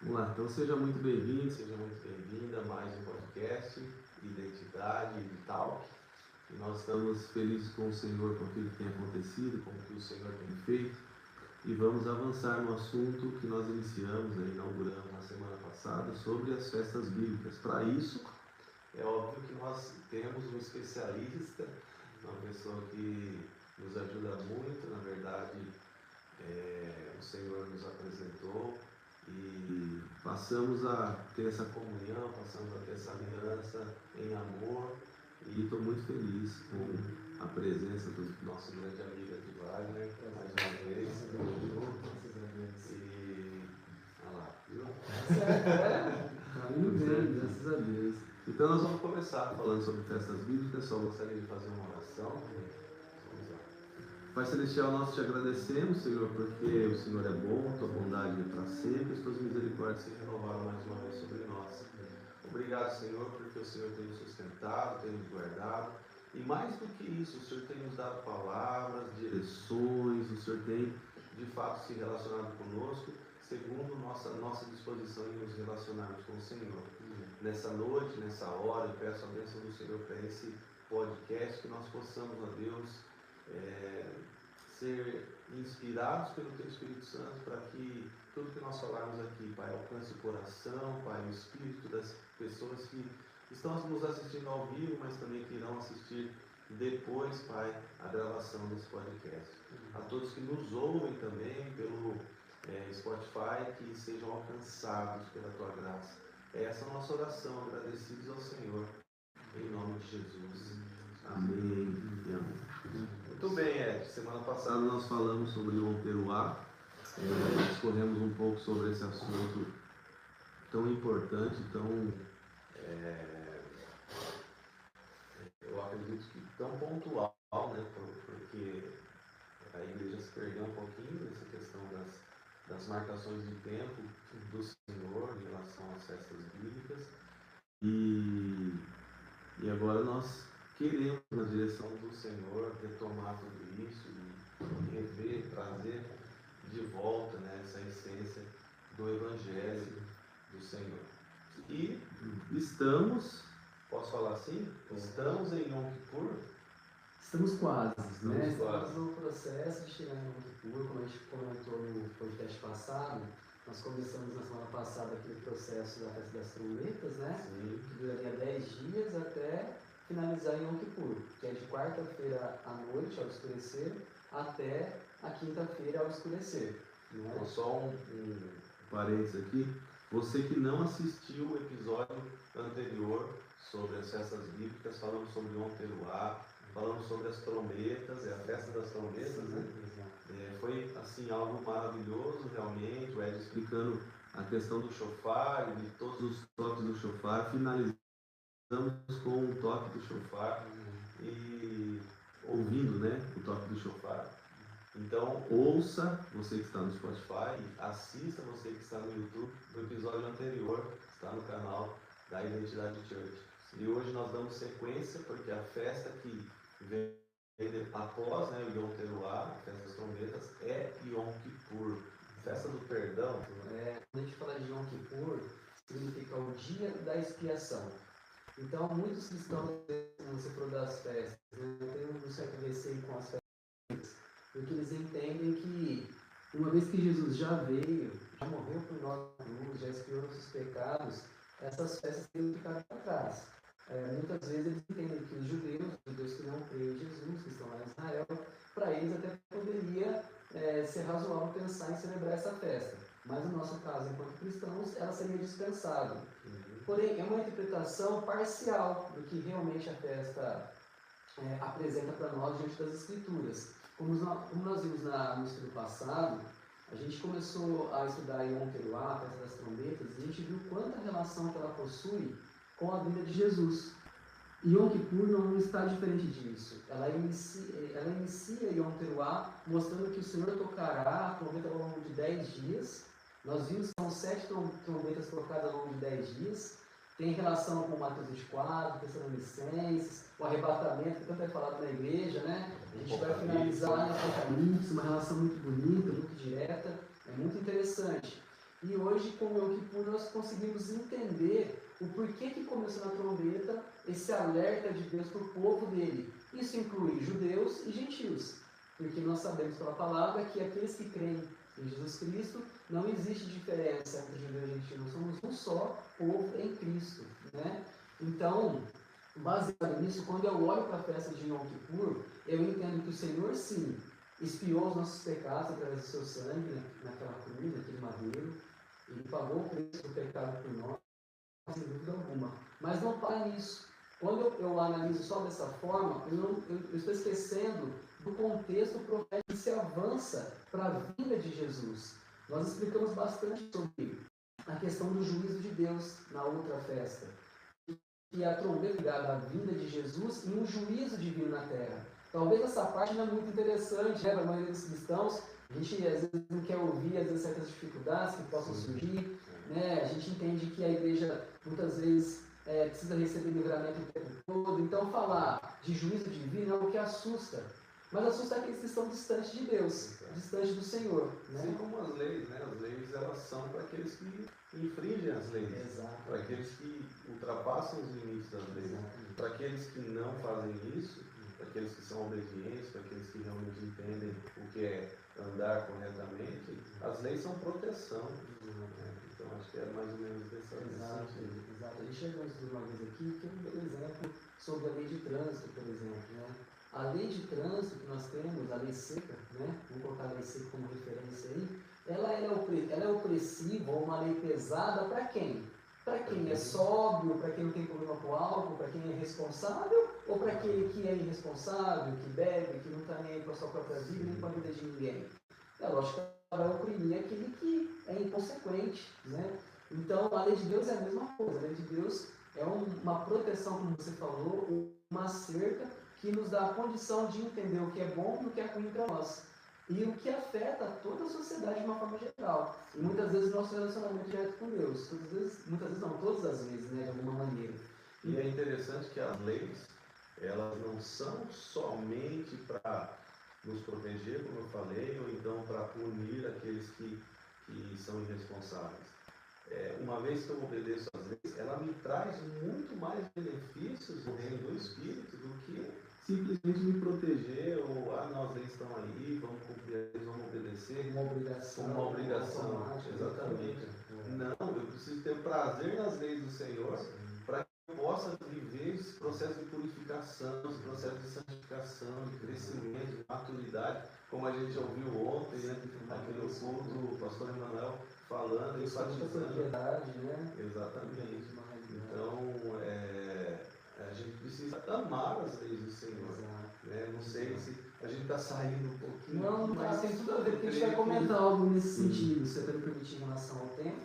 Vamos lá, então seja muito bem-vindo, seja muito bem-vinda a mais um podcast, Identidade Digital. E nós estamos felizes com o Senhor, com aquilo que tem acontecido, com o que o Senhor tem feito. E vamos avançar no assunto que nós iniciamos, inauguramos na semana passada, sobre as festas bíblicas. Para isso, é óbvio que nós temos um especialista, uma pessoa que nos ajuda muito, na verdade, o Senhor nos apresentou e passamos a ter essa comunhão, passamos a ter essa aliança em amor e estou muito feliz com a presença do nosso grande amigo aqui, Wagner, mais uma vez. E olha lá, viu? Tá indo bem, graças a Deus. Então nós vamos começar falando sobre festas bíblicas, só gostaria de fazer uma oração. Pai Celestial, nós te agradecemos, Senhor, porque o Senhor é bom, tua bondade é para sempre, as tuas misericórdias se renovaram mais uma vez sobre nós. Obrigado, Senhor, porque o Senhor tem nos sustentado, tem nos guardado, e mais do que isso, o Senhor tem nos dado palavras, direções, o Senhor tem, de fato, se relacionado conosco, segundo nossa disposição em nos relacionarmos com o Senhor. Nessa noite, nessa hora, eu peço a bênção do Senhor para esse podcast, que nós possamos, ó Deus, ser inspirados pelo Teu Espírito Santo para que tudo que nós falarmos aqui, Pai, alcance o coração, Pai, o espírito das pessoas que estão nos assistindo ao vivo, mas também que irão assistir depois, Pai, a gravação desse podcast. A todos que nos ouvem também pelo Spotify, que sejam alcançados pela Tua graça. Essa é a nossa oração, agradecidos ao Senhor, em nome de Jesus. Amém e amém. Muito bem, Ed. Semana passada nós falamos sobre o Yom Teruah, discorremos um pouco sobre esse assunto tão importante, eu acredito que tão pontual, né? Porque a igreja se perdeu um pouquinho nessa questão das marcações de tempo do Senhor em relação às festas bíblicas. E agora nós queremos, na direção do Senhor, retomar tudo isso e rever, trazer de volta, né, essa essência do Evangelho do Senhor. E estamos, posso falar assim? Estamos em Yom Kippur. Estamos quase, né? Quase. Estamos no processo de chegar em Yom Kippur, como a gente comentou no podcast passado. Nós começamos na semana passada aquele processo da Festa das Trombetas, né? Sim. Que duraria 10 dias até finalizar em Yom Kippur, que é de quarta-feira à noite, ao escurecer, até a quinta-feira ao escurecer. Né? Então, só um parênteses aqui. Você que não assistiu o episódio anterior sobre as festas bíblicas, falamos sobre Yom Teruah, falamos sobre as trombetas, a festa das trombetas, né? Foi assim algo maravilhoso realmente, o Ed explicando a questão do shofar, de todos os toques do shofar, finalizamos com o toque do shofar e ouvindo, né, o toque do shofar. Então, ouça, você que está no Spotify, assista você que está no YouTube, o episódio anterior está no canal da Identidade Church. E hoje nós damos sequência, porque a festa que vem após, né, o Yom Teruah, a festa das trombetas, é Yom Kippur, festa do perdão. Quando a gente fala de Yom Kippur, significa o dia da expiação. Então, muitos cristãos, quando você falou das festas, têm um certo receio com as festas, porque eles entendem que, uma vez que Jesus já veio, já morreu por nós na cruz, já expiou nossos pecados, essas festas têm que ficar para trás. Muitas vezes eles entendem que os judeus que não creem em Jesus, que estão lá em Israel, para eles até poderia ser razoável pensar em celebrar essa festa. Mas no nosso caso, enquanto cristãos, ela seria dispensável. Porém, é uma interpretação parcial do que realmente a festa apresenta para nós diante das Escrituras. Como nós vimos no estudo passado, a gente começou a estudar Yom Teruah, a festa das trombetas, e a gente viu quanta relação que ela possui com a vida de Jesus. E Yom Kippur não está diferente disso. Ela inicia Yom Teruah mostrando que o Senhor tocará a trombeta ao longo de 10 dias. Nós vimos que são 7 trombetas tocadas ao longo de 10 dias. Tem relação com Mateus 24, Tessalonicenses, o arrebatamento, que tanto é falado na igreja, né? A gente vai finalizar lá em Apocalipse, uma relação muito bonita, muito direta, é muito interessante. E hoje, com o Yom Kippur, nós conseguimos entender o porquê que começou na trombeta esse alerta de Deus para o povo dele. Isso inclui judeus e gentios, porque nós sabemos pela palavra que aqueles que creem em Jesus Cristo, não existe diferença entre judeu e gentio, nós somos um só povo em Cristo, né? Então, baseado nisso, quando eu olho para a festa de Yom Kippur, eu entendo que o Senhor, sim, expiou os nossos pecados através do seu sangue, né, naquela cruz, naquele madeiro. Ele pagou o preço do pecado por nós, sem dúvida alguma. Mas não para nisso. Quando eu analiso só dessa forma, eu estou esquecendo do contexto profético que se avança para a vinda de Jesus. Nós explicamos bastante sobre a questão do juízo de Deus na outra festa. Que a trombeta ligada à vinda de Jesus e um juízo divino na terra. Talvez essa parte não é muito interessante, né, para a maioria dos cristãos. A gente às vezes não quer ouvir, às vezes, certas dificuldades que possam surgir. Né? A gente entende que a igreja muitas vezes precisa receber livramento o tempo todo. Então, falar de juízo divino é o que assusta. Mas assusta aqueles que estão distantes de Deus, distantes do Senhor. Né? Assim como as leis, né? As leis, elas são para aqueles que infringem as leis. Exato. Para aqueles que ultrapassam os limites das leis. Exatamente. Para aqueles que não fazem isso, para aqueles que são obedientes, para aqueles que realmente entendem o que é andar corretamente, as leis são proteção. Né? Então, acho que é mais ou menos dessa sentido. Exato. A gente chegou a estudar uma vez aqui, que é um belo exemplo sobre a lei de trânsito, por exemplo. Né? A lei de trânsito que nós temos, a lei seca, né? Vamos colocar a lei seca como referência aí, ela é opressiva ou uma lei pesada para quem? Para quem é sóbrio, para quem não tem problema com álcool, para quem é responsável, ou para aquele que é irresponsável, que bebe, que não está nem aí para a sua própria vida, nem para a vida de ninguém. É lógico que ela vai oprimir aquele que é inconsequente, né? Então, a lei de Deus é a mesma coisa. A lei de Deus é uma proteção, como você falou, uma cerca que nos dá a condição de entender o que é bom e o que é ruim para nós. E o que afeta toda a sociedade de uma forma geral. E muitas vezes o nosso relacionamento direto com Deus. Muitas vezes não, todas as vezes, né, de alguma maneira. E é interessante que as leis, elas não são somente para nos proteger, como eu falei, ou então para punir aqueles que são irresponsáveis. Uma vez que eu obedeço às leis, ela me traz muito mais benefícios no reino do Espírito do que simplesmente me proteger, ou as leis estão aí, vamos cumprir, vamos obedecer. Uma obrigação. Exatamente. Não, eu preciso ter prazer nas leis do Senhor para que eu possa viver esse processo de purificação, esse processo de santificação, de crescimento, de maturidade, como a gente ouviu ontem, né? Aquele culto, o pastor Emanuel falando, enfatizando. Né? Exatamente. Então, a gente precisa amar as leis do Senhor. Né? Não sei se a gente está saindo um pouquinho. Não, mas tem tudo a ver, porque a gente vai comentar algo nesse sentido, se você me permitir em relação ao tempo.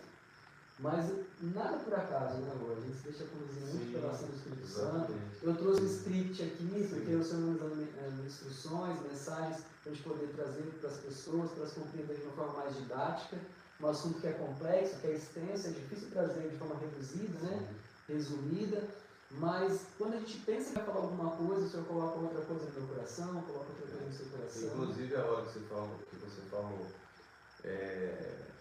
Mas nada por acaso, né, Lô? A gente se deixa conduzir muito pela ação do Espírito Santo. Eu trouxe um script aqui, porque o Senhor nos dando instruções, mensagens, para a gente poder trazer para as pessoas, para elas compreenderem de uma forma mais didática. Um assunto que é complexo, que é extenso, é difícil trazer de forma reduzida, né? Resumida. Mas quando a gente pensa que vai falar alguma coisa, o Senhor coloca outra coisa no meu coração, coloca outra coisa no seu coração. Inclusive, a hora que você falou,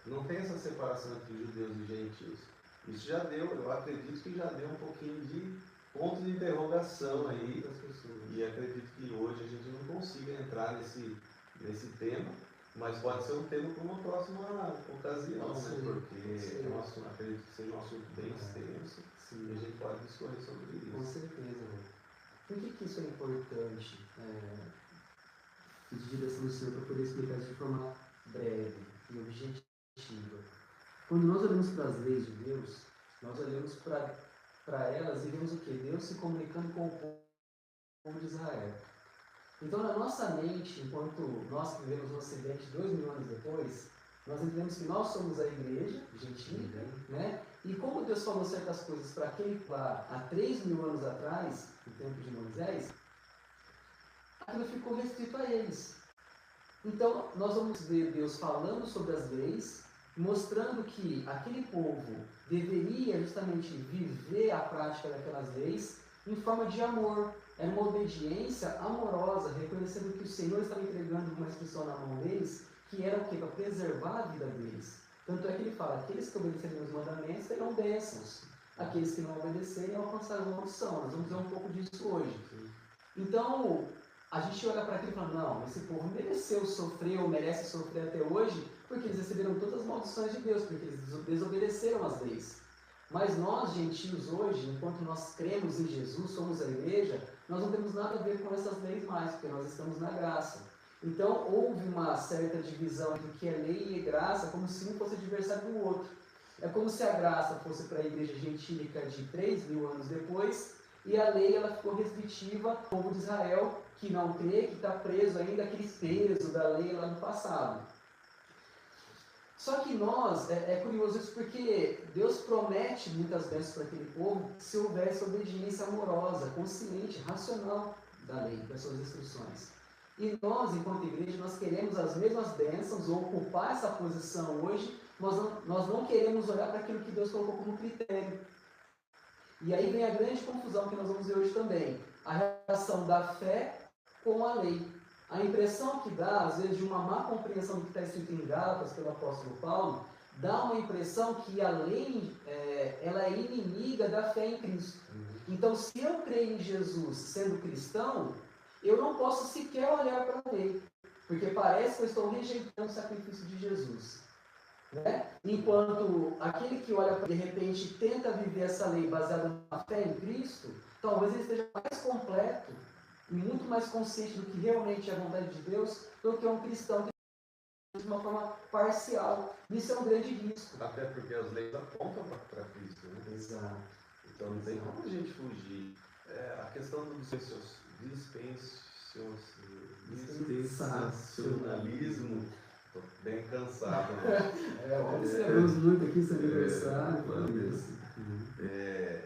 não tem essa separação entre judeus e gentios. Isso já deu, eu acredito que já deu um pouquinho de ponto de interrogação aí das pessoas. E acredito que hoje a gente não consiga entrar nesse tema, mas pode ser um tema para uma próxima ocasião, né? Porque é um assunto, acredito que seja um assunto bem extenso. Sim, e a gente pode discorrer sobre isso. Com certeza. Por que isso é importante? Pedir direção do Senhor para poder explicar isso de forma breve e objetiva. Quando nós olhamos para as leis de Deus, nós olhamos para elas e vemos o que? Deus se comunicando com o povo de Israel. Então, na nossa mente, enquanto nós que vivemos no Ocidente 2000 anos depois, nós entendemos que nós somos a igreja gentílica, né? E como Deus falou certas coisas para aquele lá há 3.000 anos atrás, no tempo de Moisés, aquilo ficou restrito a eles. Então, nós vamos ver Deus falando sobre as leis, mostrando que aquele povo deveria justamente viver a prática daquelas leis em forma de amor. Era uma obediência amorosa, reconhecendo que o Senhor estava entregando uma instrução na mão deles, que era o quê? Para preservar a vida deles. Tanto é que ele fala, aqueles que obedecerem os mandamentos terão bênçãos. Aqueles que não obedecerem alcançarão maldição. Nós vamos ver um pouco disso hoje. Então, a gente olha para aquilo e fala, não, esse povo mereceu sofrer ou merece sofrer até hoje, porque eles receberam todas as maldições de Deus, porque eles desobedeceram as leis. Mas nós, gentios, hoje, enquanto nós cremos em Jesus, somos a igreja, nós não temos nada a ver com essas leis mais, porque nós estamos na graça. Então, houve uma certa divisão entre o que é lei e graça, como se um fosse adversário do outro. É como se a graça fosse para a igreja gentílica de 3.000 anos depois, e a lei ela ficou restritiva ao povo de Israel, que não crê, que está preso ainda àquele peso da lei lá do passado. Só que nós, é curioso isso porque Deus promete muitas vezes para aquele povo se houvesse obediência amorosa, consciente, racional da lei, das suas instruções. E nós, enquanto igreja, nós queremos as mesmas bênçãos, ou ocupar essa posição hoje, nós não queremos olhar para aquilo que Deus colocou como critério. E aí vem a grande confusão que nós vamos ver hoje também. A relação da fé com a lei. A impressão que dá, às vezes, de uma má compreensão do que está escrito em Gálatas pelo apóstolo Paulo, dá uma impressão que a lei ela é inimiga da fé em Cristo. Então, se eu creio em Jesus sendo cristão, eu não posso sequer olhar para a lei, porque parece que eu estou rejeitando o sacrifício de Jesus. Né? Enquanto aquele que olha, de repente, tenta viver essa lei baseada na fé em Cristo, talvez ele esteja mais completo e muito mais consciente do que realmente é a vontade de Deus do que um cristão que de uma forma parcial. Isso é um grande risco. Até porque as leis apontam para Cristo. Né? Exato. Então não tem como a gente fugir. A questão do dispensacionalismo, estou bem cansado. Né? Ontem celebramos muito aqui seu aniversário.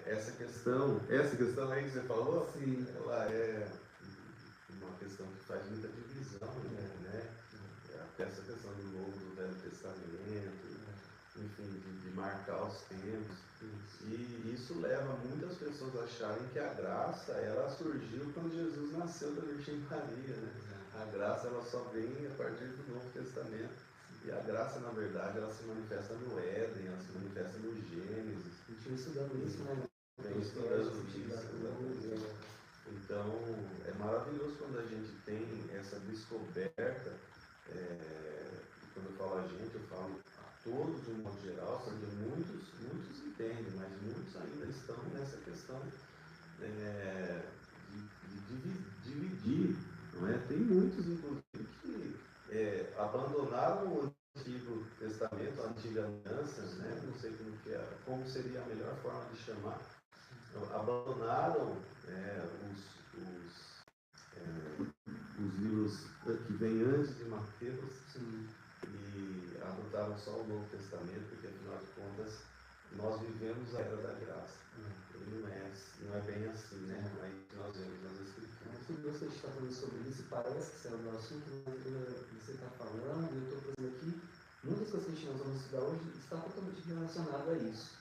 Essa questão aí que você falou, sim, ela é uma questão que faz muita divisão, né? Essa questão do Novo do Velho Testamento, enfim, de marcar os tempos. E isso leva muitas pessoas a acharem que a graça ela surgiu quando Jesus nasceu da Virgem Maria. Né? A graça ela só vem a partir do Novo Testamento. E a graça, na verdade, ela se manifesta no Éden, ela se manifesta no Gênesis. A gente vai estudando isso, né? Vem estudando isso. Então, é maravilhoso quando a gente tem essa descoberta. Quando eu falo a gente, eu falo a todos de um modo geral, porque muitos entendem, mas muitos ainda estão nessa questão de dividir, não é? Tem muitos, inclusive, que abandonaram o Antigo Testamento, a Antiga Aliança, né? Não sei como seria a melhor forma de chamar, abandonaram os livros que vêm antes de Mateus. Sim. E adotaram só o Novo Testamento, porque afinal de contas nós vivemos a era da graça. E não é bem assim, né? Não é isso que nós vemos nas Escrituras. Tudo que você está falando sobre isso parece que será o assunto que você está falando, e eu estou fazendo aqui, muitas coisas que nós vamos estudar hoje está totalmente relacionado a isso.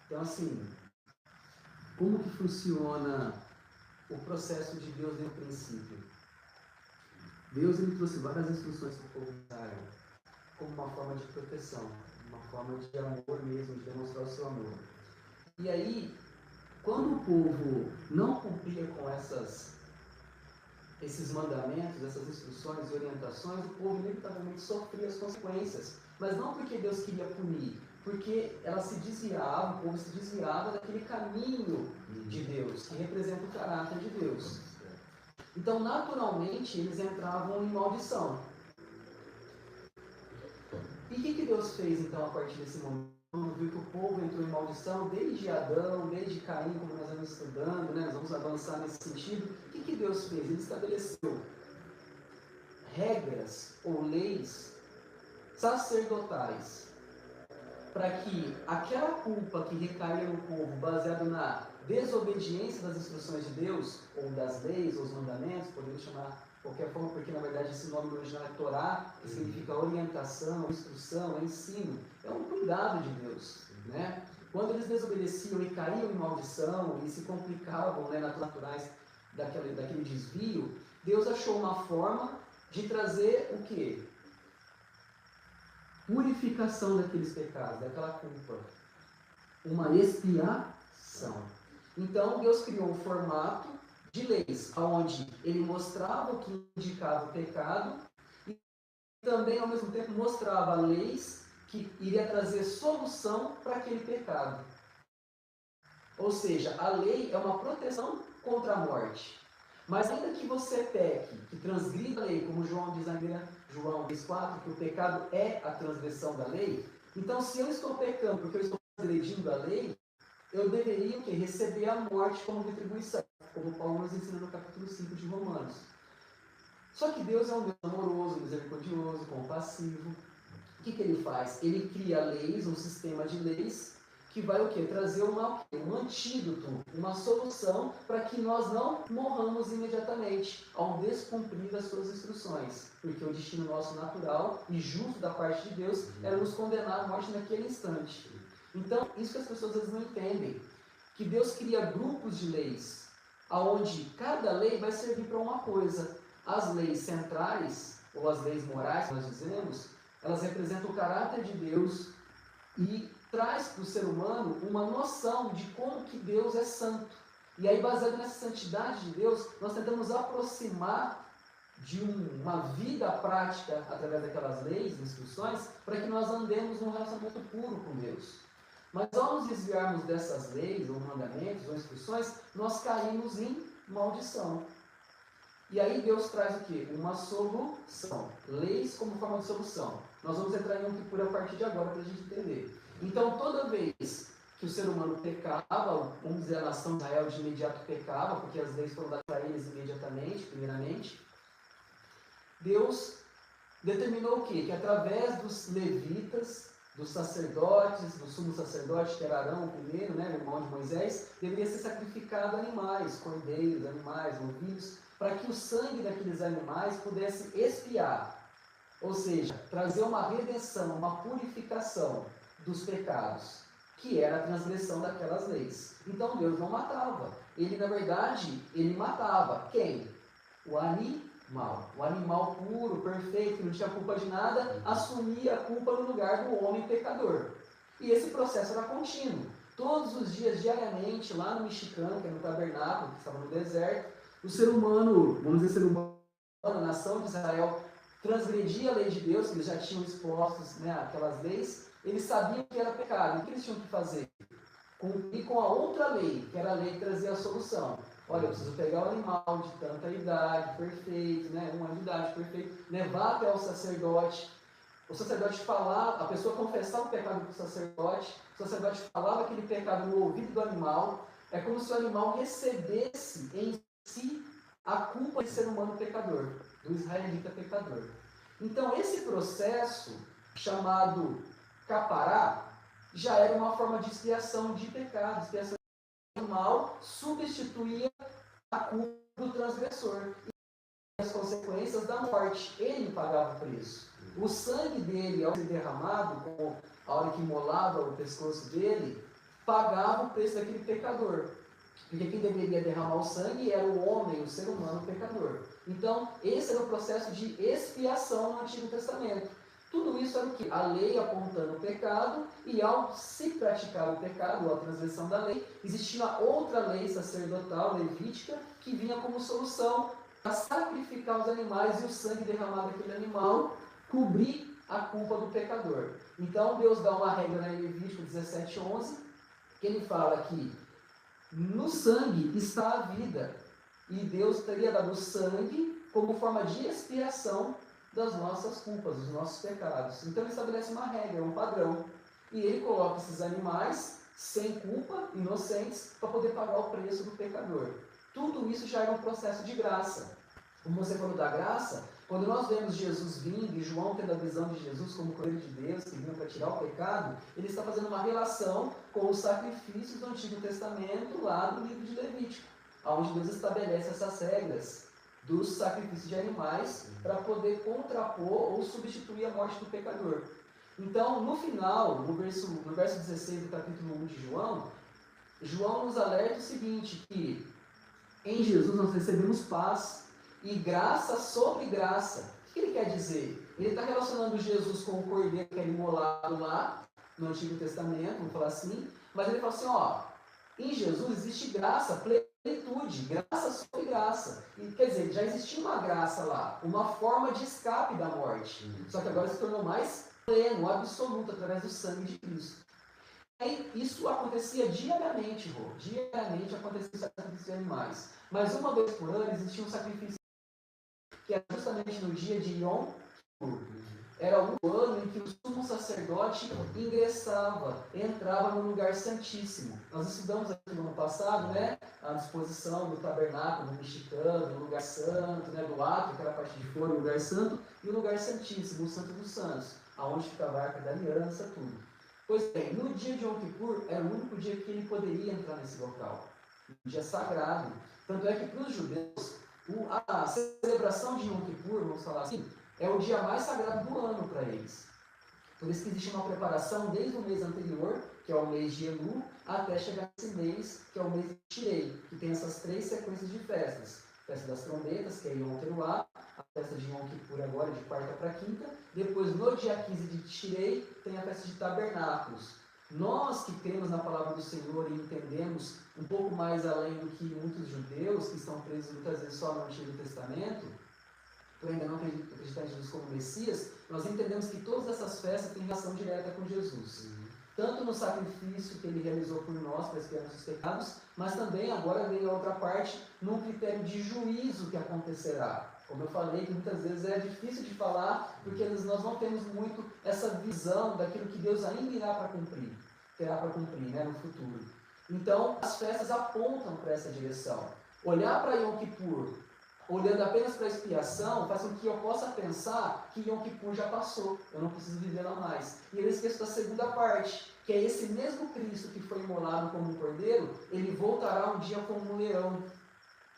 Então, assim, como que funciona o processo de Deus no princípio? Deus ele trouxe várias instruções para o povo de Israel, como uma forma de proteção, uma forma de amor mesmo, de demonstrar o seu amor. E aí, quando o povo não cumpria com esses mandamentos, essas instruções e orientações, o povo inevitavelmente sofria as consequências. Mas não porque Deus queria punir, porque ela se desviava, o povo se desviava daquele caminho de Deus, que representa o caráter de Deus. Então, naturalmente, eles entravam em maldição. E o que Deus fez, então, a partir desse momento? Quando viu que o povo entrou em maldição, desde Adão, desde Caim, como nós vamos estudando, né? Nós vamos avançar nesse sentido. O que Deus fez? Ele estabeleceu regras ou leis sacerdotais para que aquela culpa que recaía no povo, baseado na desobediência das instruções de Deus, ou das leis, ou os mandamentos, podemos chamar de qualquer forma, porque na verdade esse nome original é Torá, que significa orientação, instrução, ensino, é um cuidado de Deus, né? Quando eles desobedeciam e caíam em maldição e se complicavam, né, naturais daquele desvio, Deus achou uma forma de trazer o quê? purificação daqueles pecados, daquela culpa. Uma expiação. Então, Deus criou um formato de leis, onde ele mostrava o que indicava o pecado e também, ao mesmo tempo, mostrava leis que iria trazer solução para aquele pecado. Ou seja, a lei é uma proteção contra a morte. Mas ainda que você peque, que transgrida a lei, como João diz na Bíblia, João 3,4, que o pecado é a transgressão da lei, então se eu estou pecando porque eu estou transgredindo a lei, eu deveria o quê? Receber a morte como retribuição, como Paulo nos ensina no capítulo 5 de Romanos. Só que Deus é um Deus amoroso, misericordioso, compassivo. O que ele faz? Ele cria leis, um sistema de leis, que vai o quê? Trazer um antídoto, uma solução para que nós não morramos imediatamente ao descumprir as suas instruções. Porque o destino nosso natural e justo da parte de Deus era nos condenar à morte naquele instante. Então, isso que as pessoas às vezes não entendem, que Deus cria grupos de leis, onde cada lei vai servir para uma coisa. As leis centrais, ou as leis morais, que nós dizemos, elas representam o caráter de Deus e traz para o ser humano uma noção de como que Deus é santo. E aí, baseado nessa santidade de Deus, nós tentamos aproximar de uma vida prática através daquelas leis, instruções, para que nós andemos num relacionamento puro com Deus. Mas ao nos desviarmos dessas leis, ou mandamentos, ou instruções, nós caímos em maldição. E aí Deus traz o quê? Uma solução. Leis como forma de solução. Nós vamos entrar em Yom Kippur a partir de agora para a gente entender. Então, toda vez que o ser humano pecava, vamos dizer, a nação de Israel de imediato pecava, porque as leis foram dadas para eles imediatamente, primeiramente, Deus determinou o quê? Que através dos levitas, dos sacerdotes, do sumo sacerdote, que era Arão, o primeiro, né, o irmão de Moisés, deveria ser sacrificado animais, cordeiros, animais, novilhos, para que o sangue daqueles animais pudesse expiar, ou seja, trazer uma redenção, uma purificação dos pecados, que era a transgressão daquelas leis. Então Deus não matava. Ele, na verdade, ele matava. Quem? O animal. O animal puro, perfeito, que não tinha culpa de nada, assumia a culpa no lugar do homem pecador. E esse processo era contínuo. Todos os dias, diariamente, lá no Mexicano, que é no tabernáculo, que estava no deserto, o ser humano, vamos dizer, ser humano, a nação de Israel, transgredia a lei de Deus, que eles já tinham expostos, né, aquelas leis, eles sabiam que era pecado. E o que eles tinham que fazer? Cumprir com a outra lei, que era a lei que trazia a solução. Olha, eu preciso pegar o animal de tanta idade, perfeito, né, 1 ano de idade, perfeito, levar até o sacerdote falar, a pessoa confessar o pecado para o sacerdote falava aquele pecado no ouvido do animal, é como se o animal recebesse em si a culpa de ser humano pecador, do israelita pecador. Então, esse processo, chamado capará, já era uma forma de expiação de pecado, expiação do mal, substituía a culpa do transgressor e as consequências da morte. Ele pagava o preço. O sangue dele, ao ser derramado, com a hora que imolava o pescoço dele, pagava o preço daquele pecador. Porque quem deveria derramar o sangue era o homem, o ser humano pecador. Então, esse era o processo de expiação no Antigo Testamento. Tudo isso era o quê? A lei apontando o pecado, e ao se praticar o pecado, ou a transgressão da lei, existia outra lei sacerdotal, levítica, que vinha como solução para sacrificar os animais e o sangue derramado daquele animal cobrir a culpa do pecador. Então, Deus dá uma regra em Levítico 17:11, que ele fala que no sangue está a vida, e Deus teria dado o sangue como forma de expiação das nossas culpas, dos nossos pecados. Então ele estabelece uma regra, um padrão, e ele coloca esses animais sem culpa, inocentes, para poder pagar o preço do pecador. Tudo isso já era um processo de graça. Como você falou da graça, quando nós vemos Jesus vindo e João tendo a visão de Jesus como Cordeiro de Deus, que vinha para tirar o pecado, ele está fazendo uma relação com os sacrifícios do Antigo Testamento, lá no livro de Levítico, onde Deus estabelece essas regras dos sacrifícios de animais para poder contrapor ou substituir a morte do pecador. Então, no final, no verso 16 do capítulo 1 de João, João nos alerta o seguinte, que em Jesus nós recebemos paz e graça sobre graça. O que ele quer dizer? Ele está relacionando Jesus com o cordeiro que era imolado lá, no Antigo Testamento, vamos falar assim, mas ele fala assim, ó, em Jesus existe graça, plenitude, graça sobre graça. E, quer dizer, já existia uma graça lá, uma forma de escape da morte, só que agora se tornou mais pleno, absoluto, através do sangue de Cristo. E isso acontecia diariamente, Rô. Diariamente acontecia o sacrifício de animais. Mas uma vez por ano existia um sacrifício que era justamente no dia de Yom Kippur. Era um ano em que o sumo sacerdote entrava no lugar santíssimo. Nós estudamos aqui no ano passado, né, a disposição do tabernáculo, do mexicano, do lugar santo, né, do átrio, aquela parte de fora, o lugar santo, e o lugar santíssimo, o santo dos santos, aonde ficava a arca da aliança, tudo. Pois bem, no dia de Yom Kippur era o único dia que ele poderia entrar nesse local. Um dia sagrado. Tanto é que para os judeus, a celebração de Yom Kippur, vamos falar assim, é o dia mais sagrado do ano para eles. Por isso que existe uma preparação desde o mês anterior, que é o mês de Elu, até chegar nesse mês, que é o mês de Tirei, que tem essas 3 sequências de festas. Festa das trombetas, que é Yom Teruah, a festa de Yom Kippur agora, de quarta para quinta. Depois, no dia 15 de Tirei, tem a festa de tabernáculos. Nós que cremos na palavra do Senhor e entendemos um pouco mais além do que muitos judeus, que estão presos muitas vezes só no Antigo Testamento, por ainda não acreditar em Jesus como Messias, nós entendemos que todas essas festas têm relação direta com Jesus. Tanto no sacrifício que ele realizou por nós, para expiar nossos pecados, mas também, agora vem a outra parte, num critério de juízo que acontecerá. Como eu falei, que muitas vezes é difícil de falar, porque nós não temos muito essa visão daquilo que Deus ainda terá para cumprir, né, no futuro. Então, as festas apontam para essa direção. Olhar para Yom Kippur olhando apenas para a expiação, faz com que eu possa pensar que Yom Kippur já passou, eu não preciso viver lá mais. E eu esqueço da segunda parte, que é esse mesmo Cristo que foi imolado como um cordeiro, ele voltará um dia como um leão,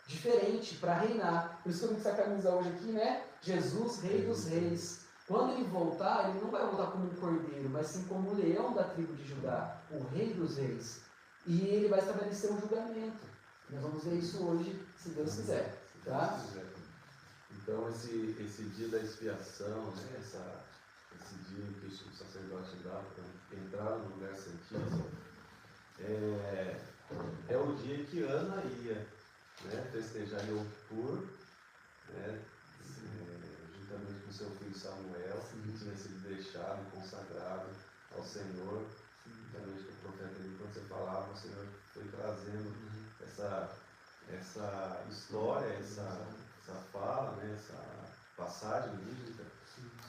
diferente, para reinar. Por isso que eu vim com essa camisa hoje aqui, né? Jesus, Rei dos Reis. Quando ele voltar, ele não vai voltar como um cordeiro, mas sim como um leão da tribo de Judá, o Rei dos Reis. E ele vai estabelecer um julgamento. Nós vamos ver isso hoje, se Deus quiser. Tá? Então esse dia da expiação, né, esse dia em que o sacerdote dá para entrar no lugar santíssimo, é o dia em que Ana ia, né, festejar Yom Kippur, né, juntamente com seu filho Samuel, que tinha sido deixado e consagrado ao Senhor, juntamente com o profeta ali, quando você falava, o Senhor foi trazendo essa história, essa fala, né, essa passagem bíblica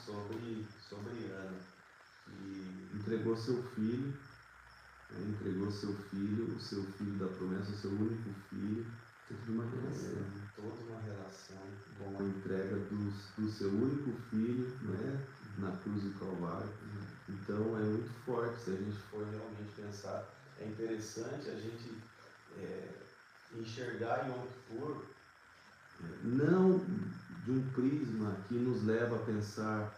sobre Ana, que entregou seu filho, o seu filho da promessa, o seu único filho, toda uma relação com a entrega do seu único filho, né, na cruz do Calvário. Então é muito forte, se a gente for realmente pensar, é interessante a gente enxergar Yom Kippur não de um prisma que nos leva a pensar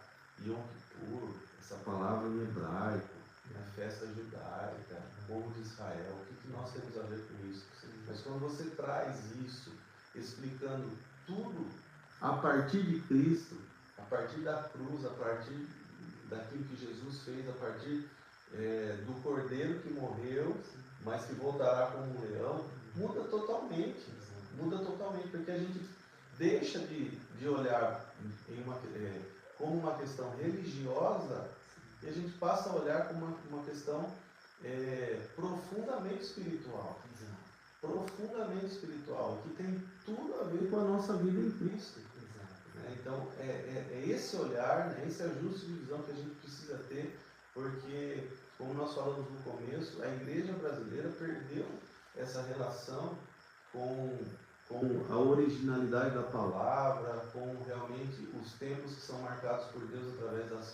Yom Kippur, essa palavra em hebraico, a festa judaica, o povo de Israel, o que nós temos a ver com isso? Mas quando você traz isso, explicando tudo a partir de Cristo, a partir da cruz, a partir daquilo que Jesus fez, a partir do cordeiro que morreu, mas que voltará como um leão, muda totalmente, porque a gente deixa de olhar como uma questão religiosa e a gente passa a olhar como uma questão profundamente espiritual, que tem tudo a ver com a nossa vida em Cristo. Então, é esse olhar, né, esse ajuste de visão que a gente precisa ter, porque, como nós falamos no começo, a igreja brasileira perdeu essa relação com a originalidade da palavra, com realmente os tempos que são marcados por Deus através das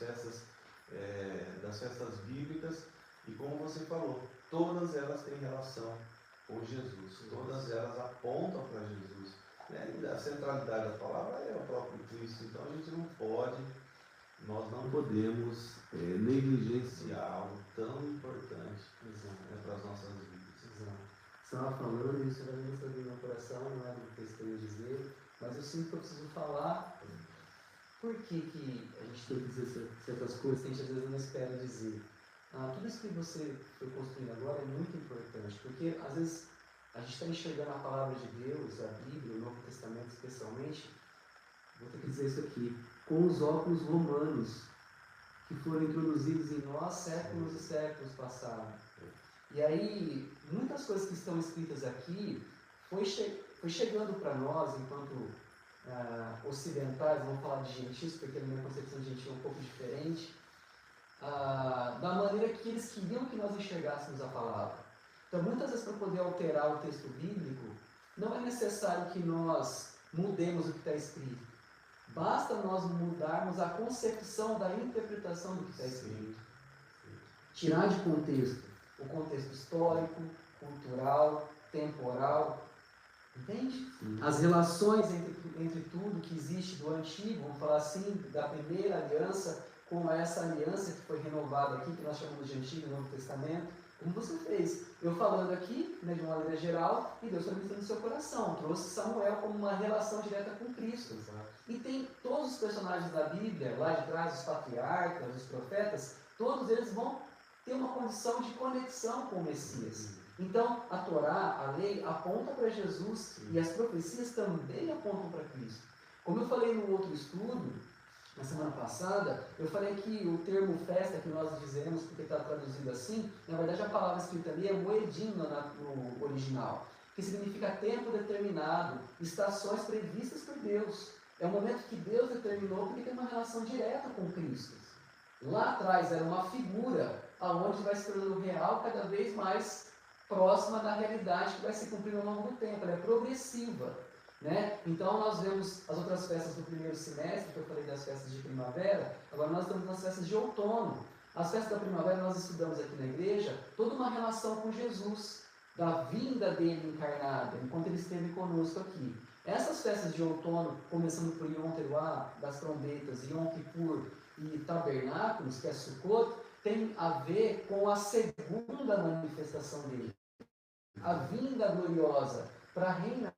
festas bíblicas, e como você falou, todas elas têm relação com Jesus, todas elas apontam para Jesus. A centralidade da palavra é o próprio Cristo, então a gente nós não podemos negligenciar algo tão importante para as nossas vidas. Você estava falando, isso vai me no meu coração, não é do que eu ia dizer, mas eu sinto que eu preciso falar por que a gente tem que dizer certas coisas que a gente às vezes não espera dizer? Tudo isso que você foi construindo agora é muito importante, porque às vezes a gente está enxergando a palavra de Deus, a Bíblia, o Novo Testamento especialmente, vou ter que dizer isso aqui, com os óculos romanos, que foram introduzidos em nós séculos e séculos passaram. E aí, muitas coisas que estão escritas aqui foi chegando para nós, enquanto ocidentais, vamos falar de gentios, porque a minha concepção de gentil é um pouco diferente, da maneira que eles queriam que nós enxergássemos a palavra. Então, muitas vezes, para poder alterar o texto bíblico, não é necessário que nós mudemos o que está escrito. Basta nós mudarmos a concepção da interpretação do que está escrito. Tirar de contexto o contexto histórico, cultural, temporal. Entende? As relações entre tudo que existe do antigo, vamos falar assim, da primeira aliança, com essa aliança que foi renovada aqui, que nós chamamos de Antigo e Novo Testamento, como você fez. Eu falando aqui, de uma maneira geral, e Deus transmitindo no seu coração. Trouxe Samuel como uma relação direta com Cristo. E tem todos os personagens da Bíblia, lá de trás, os patriarcas, os profetas, todos eles vão ter uma condição de conexão com o Messias. Então, a Torá, a lei, aponta para Jesus e as profecias também apontam para Cristo. Como eu falei no outro estudo, na semana passada, eu falei que o termo festa que nós dizemos, porque está traduzido assim, na verdade a palavra escrita ali é moedim no original, que significa tempo determinado, estações previstas por Deus. É um momento que Deus determinou porque tem uma relação direta com Cristo. Lá atrás era uma figura aonde vai se tornando real cada vez mais próxima da realidade que vai se cumprindo ao longo do tempo. Ela é progressiva. Né? Então nós vemos as outras festas do primeiro semestre, que eu falei das festas de primavera, agora nós estamos nas festas de outono. As festas da primavera nós estudamos aqui na igreja toda uma relação com Jesus, da vinda dele encarnada, enquanto ele esteve conosco aqui. Essas festas de outono, começando por Yom Teruah, das trombetas, Yom Kippur e Tabernáculos, que é Sukkot, tem a ver com a segunda manifestação dele. A vinda gloriosa para reinar.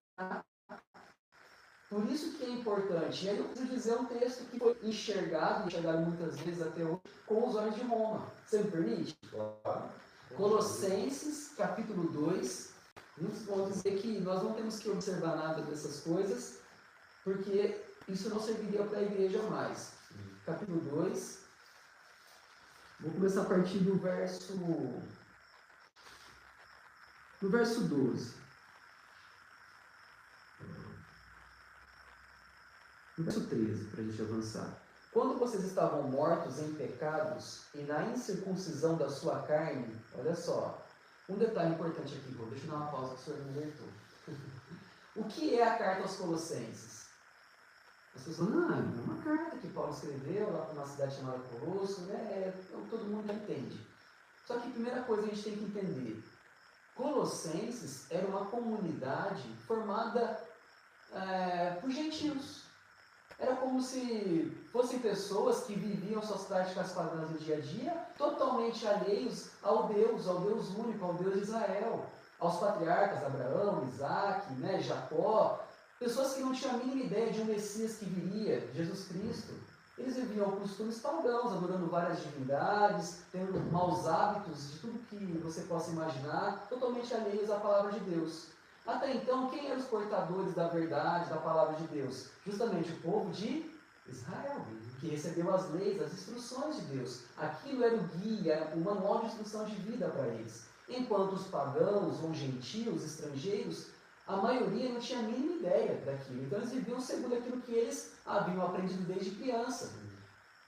Por isso que é importante. E aí eu preciso dizer um texto que foi enxergado muitas vezes até hoje, com os olhos de Roma. Você me permite? Claro. Colossenses, capítulo 2. Muitos vão dizer que nós não temos que observar nada dessas coisas, porque isso não serviria para a igreja mais. Capítulo 2. Vou começar a partir do verso 12. Verso 13, para a gente avançar. Quando vocês estavam mortos em pecados e na incircuncisão da sua carne, olha só, um detalhe importante aqui, deixa eu dar uma pausa que o senhor me alertou. O que é a carta aos Colossenses? As pessoas falam, é uma carta que Paulo escreveu lá para uma cidade chamada Colosso, né? Todo mundo já entende. Só que a primeira coisa a gente tem que entender, Colossenses era uma comunidade formada por gentios. Era como se fossem pessoas que viviam suas práticas pagãs no dia a dia, totalmente alheios ao Deus único, ao Deus de Israel, aos patriarcas Abraão, Isaac, né, Jacó, pessoas que não tinham a mínima ideia de um Messias que viria, Jesus Cristo. Eles viviam costumes pagãos, adorando várias divindades, tendo maus hábitos de tudo que você possa imaginar, totalmente alheios à palavra de Deus. Até então, quem eram os portadores da verdade, da palavra de Deus? Justamente o povo de Israel, que recebeu as leis, as instruções de Deus. Aquilo era o guia, o manual de instrução de vida para eles. Enquanto os pagãos ou gentios, estrangeiros, a maioria não tinha a mínima ideia daquilo. Então eles viviam segundo aquilo que eles haviam aprendido desde criança.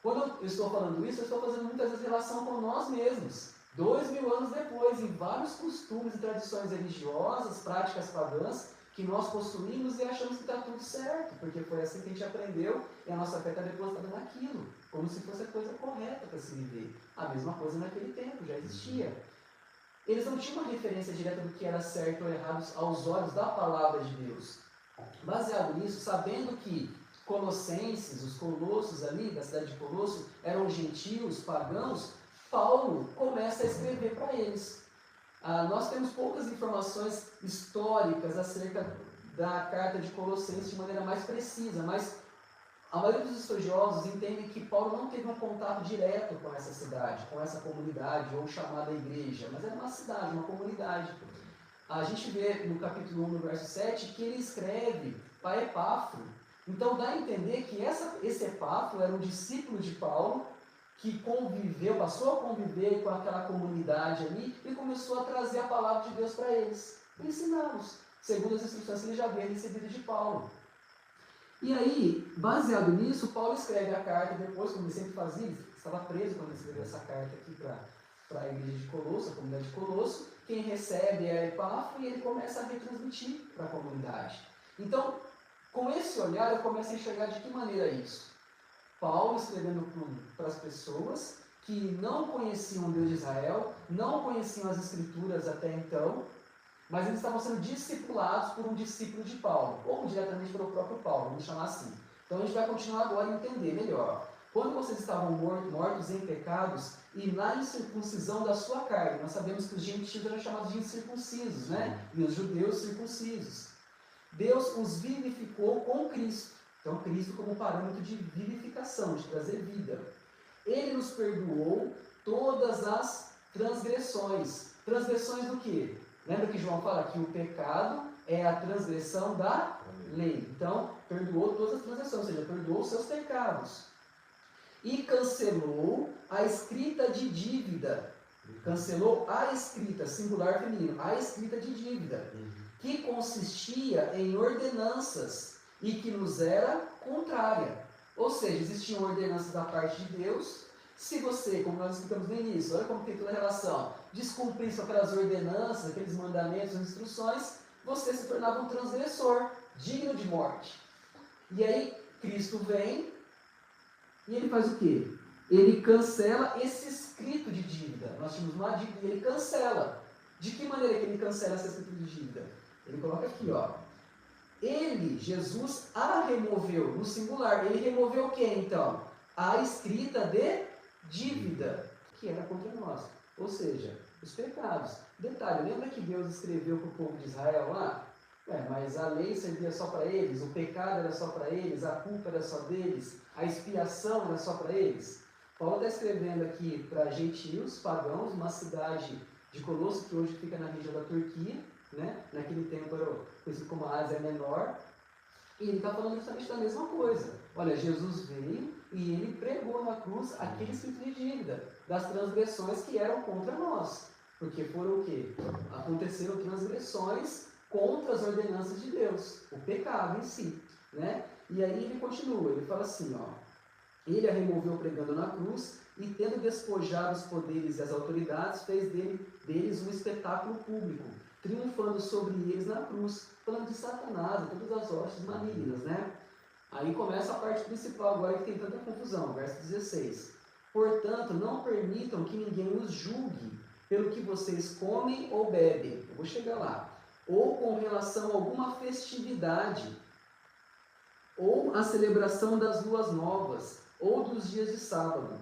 Quando eu estou falando isso, eu estou fazendo muitas vezes relação com nós mesmos. 2000 anos depois, em vários costumes e tradições religiosas, práticas pagãs, que nós possuímos e achamos que está tudo certo, porque foi assim que a gente aprendeu e a nossa fé está depositada naquilo, como se fosse a coisa correta para se viver. A mesma coisa naquele tempo, já existia. Eles não tinham uma referência direta do que era certo ou errado aos olhos da palavra de Deus. Baseado nisso, sabendo que Colossenses, os colossos ali, da cidade de Colosso, eram gentios, pagãos, Paulo começa a escrever para eles. Nós temos poucas informações históricas acerca da carta de Colossenses de maneira mais precisa, mas A maioria dos estudiosos entendem que Paulo não teve um contato direto com essa cidade, com essa comunidade, ou chamada igreja, mas era uma cidade, uma comunidade. A gente vê no capítulo 1, no verso 7, que ele escreve para Epáfro. Então dá a entender que esse Epáfro era um discípulo de Paulo, que conviveu, passou a conviver com aquela comunidade ali e começou a trazer a palavra de Deus para eles, ensiná-los, segundo as instruções que ele já havia recebido de Paulo. E aí, baseado nisso, Paulo escreve a carta depois, como ele sempre fazia, ele estava preso quando ele escreveu essa carta aqui para a igreja de Colosso, a comunidade de Colosso. Quem recebe é Epáfro e ele começa a retransmitir para a comunidade. Então, com esse olhar, eu começo a enxergar de que maneira isso? Paulo escrevendo para as pessoas que não conheciam o Deus de Israel, não conheciam as Escrituras até então, mas eles estavam sendo discipulados por um discípulo de Paulo, ou diretamente pelo próprio Paulo, vamos chamar assim. Então a gente vai continuar agora a entender melhor. Quando vocês estavam mortos em pecados e na incircuncisão da sua carne, nós sabemos que os gentios eram chamados de incircuncisos, né? E os judeus circuncisos. Deus os vivificou com Cristo. Então Cristo como parâmetro de vivificação, de trazer vida. Ele nos perdoou todas as transgressões. Transgressões do quê? Lembra que João fala que o pecado é a transgressão da lei. Então, perdoou todas as transgressões, ou seja, perdoou os seus pecados. E cancelou a escrita de dívida. Cancelou a escrita, singular feminino, a escrita de dívida, que consistia em ordenanças e que nos era contrária. Ou seja, existiam ordenanças da parte de Deus. Se você, como nós explicamos no início, olha como tem toda a relação, descumprisse aquelas ordenanças, aqueles mandamentos, as instruções, você se tornava um transgressor, digno de morte. E aí, Cristo vem e ele faz o quê? Ele cancela esse escrito de dívida. Nós tínhamos uma dívida e ele cancela. De que maneira que ele cancela esse escrito de dívida? Ele coloca aqui, ó. Ele, Jesus, a removeu, no singular. Ele removeu o que então? A escrita de dívida, que era contra nós. Ou seja, os pecados. Detalhe, lembra que Deus escreveu para o povo de Israel lá? Mas a lei servia só para eles, o pecado era só para eles, a culpa era só deles, a expiação era só para eles. Paulo está escrevendo aqui para gentios, pagãos, uma cidade de Colosso, que hoje fica na região da Turquia, né? Naquele tempo era conhecido como a Ásia Menor, e ele está falando justamente da mesma coisa. Olha, Jesus veio e ele pregou na cruz aquele escrito de dívida, das transgressões que eram contra nós. Porque foram o quê? Aconteceram transgressões contra as ordenanças de Deus, o pecado em si, né? E aí ele continua, ele fala assim, ó, ele a removeu pregando na cruz e tendo despojado os poderes e as autoridades, fez deles um espetáculo público, triunfando sobre eles na cruz, falando de Satanás e todas as hostes malignas, né? Aí começa a parte principal agora que tem tanta confusão, verso 16. Portanto, não permitam que ninguém os julgue pelo que vocês comem ou bebem, eu vou chegar lá, ou com relação a alguma festividade, ou a celebração das luas novas, ou dos dias de sábado.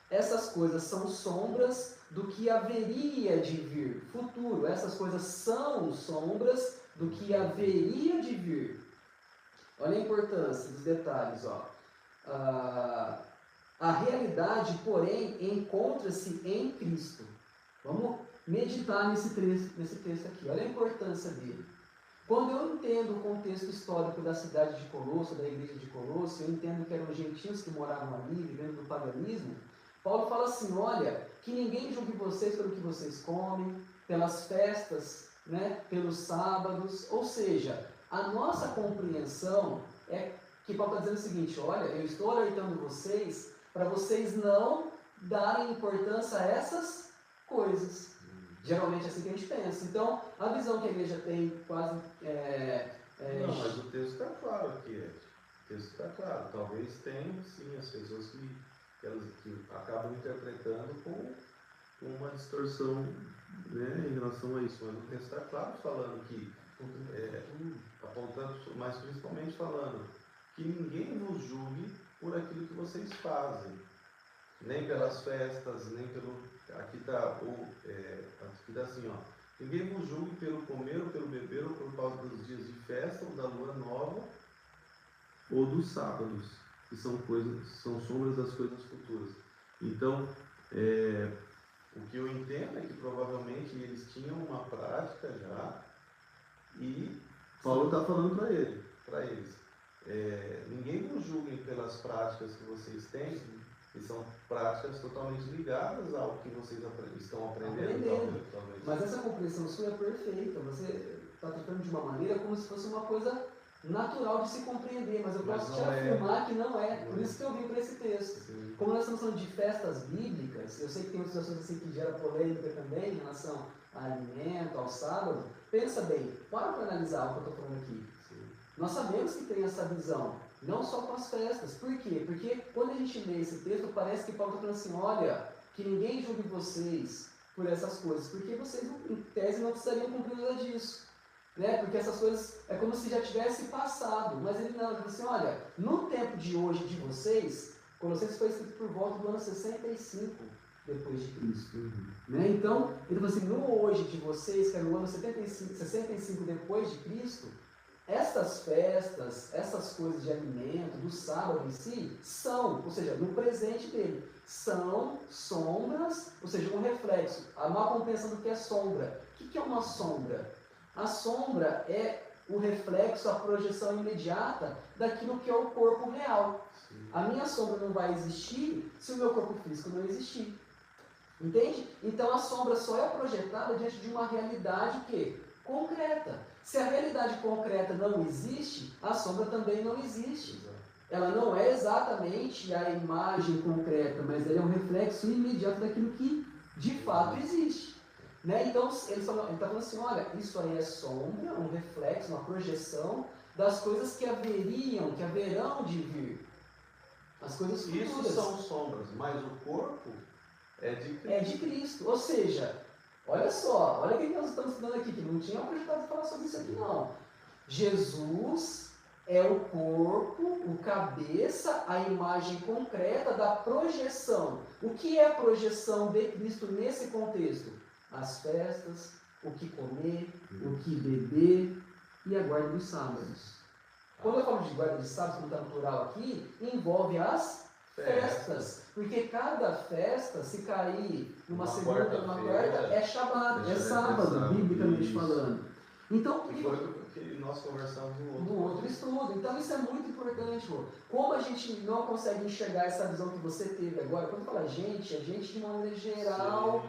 Essas coisas são sombras do que haveria de vir, futuro. Essas coisas são sombras do que haveria de vir. Olha a importância dos detalhes, ó. A realidade, porém, encontra-se em Cristo. Vamos meditar nesse texto aqui. Olha a importância dele. Quando eu entendo o contexto histórico da cidade de Colosso, da igreja de Colosso, eu entendo que eram gentios que moravam ali, vivendo do paganismo, Paulo fala assim, olha, que ninguém julgue vocês pelo que vocês comem, pelas festas, né, pelos sábados, ou seja, a nossa compreensão é que Paulo está dizendo o seguinte, olha, eu estou alertando vocês para vocês não darem importância a essas coisas. Geralmente é assim que a gente pensa. Então, a visão que a igreja tem quase... Não, mas o texto está claro aqui. O texto está claro. Talvez tenham, sim, as pessoas que acabam interpretando com uma distorção, né, em relação a isso. Mas o texto está claro falando que, apontando, mas principalmente falando que ninguém vos julgue por aquilo que vocês fazem. Nem pelas festas, nem pelo... Aqui está assim, ó. Ninguém vos julgue pelo comer ou pelo beber ou por causa dos dias de festa ou da lua nova ou dos sábados. que são sombras das coisas futuras. Então, o que eu entendo é que provavelmente eles tinham uma prática já, e Paulo está falando para eles, ninguém vos julgue pelas práticas que vocês têm, que são práticas totalmente ligadas ao que vocês estão aprendendo. Talvez. Mas essa compreensão sua é perfeita. Você está tratando de uma maneira como se fosse uma coisa natural de se compreender, mas eu posso te afirmar que não é. Por isso que eu vim para esse texto. Sim. Como nós estamos falando de festas bíblicas, eu sei que tem outras situações assim que gera polêmica também em relação a alimento, ao sábado. Pensa bem, para analisar o que eu estou falando aqui. Sim. Nós sabemos que tem essa visão, não só com as festas. Por quê? Porque quando a gente lê esse texto, parece que Paulo está falando assim, olha, que ninguém julgue vocês por essas coisas, porque vocês, em tese, não precisariam cumprir nada disso. Né? Porque essas coisas é como se já tivesse passado, mas ele não, ele fala assim, olha, no tempo de hoje de vocês, Colossenses foi escrito por volta do ano 65 depois de Cristo. Né? Então, ele fala assim, no hoje de vocês, que é no ano 65 depois de Cristo, estas festas, essas coisas de alimento, do sábado em si, são, ou seja, no presente dele, são sombras, ou seja, um reflexo, a má compreensão do que é sombra. O que é uma sombra? A sombra é o reflexo, a projeção imediata daquilo que é o corpo real. Sim. A minha sombra não vai existir se o meu corpo físico não existir. Entende? Então a sombra só é projetada diante de uma realidade que? Concreta. Se a realidade concreta não existe, a sombra também não existe. Exato. Ela não é exatamente a imagem concreta, mas ela é um reflexo imediato daquilo que de fato existe. Né? Então, ele está falando assim, olha, isso aí é sombra, um reflexo, uma projeção das coisas que haverão de vir. As coisas futuras. Isso são sombras, mas o corpo é de Cristo. É de Cristo. Ou seja, olha só, olha o que nós estamos estudando aqui, que não tinha projetado falar sobre isso aqui não. Jesus é o corpo, o cabeça, a imagem concreta da projeção. O que é a projeção de Cristo nesse contexto? As festas, o que comer, o que beber e a guarda dos sábados. Quando eu falo de guarda de sábados, como está no plural aqui, envolve as festas. Porque cada festa, se cair numa segunda ou numa quarta, é Shabat, é sábado, biblicamente falando. Então, que foi o que nós conversamos no outro estudo. Então isso é muito importante. Pô. Como a gente não consegue enxergar essa visão que você teve agora, quando fala gente, é gente de uma maneira geral,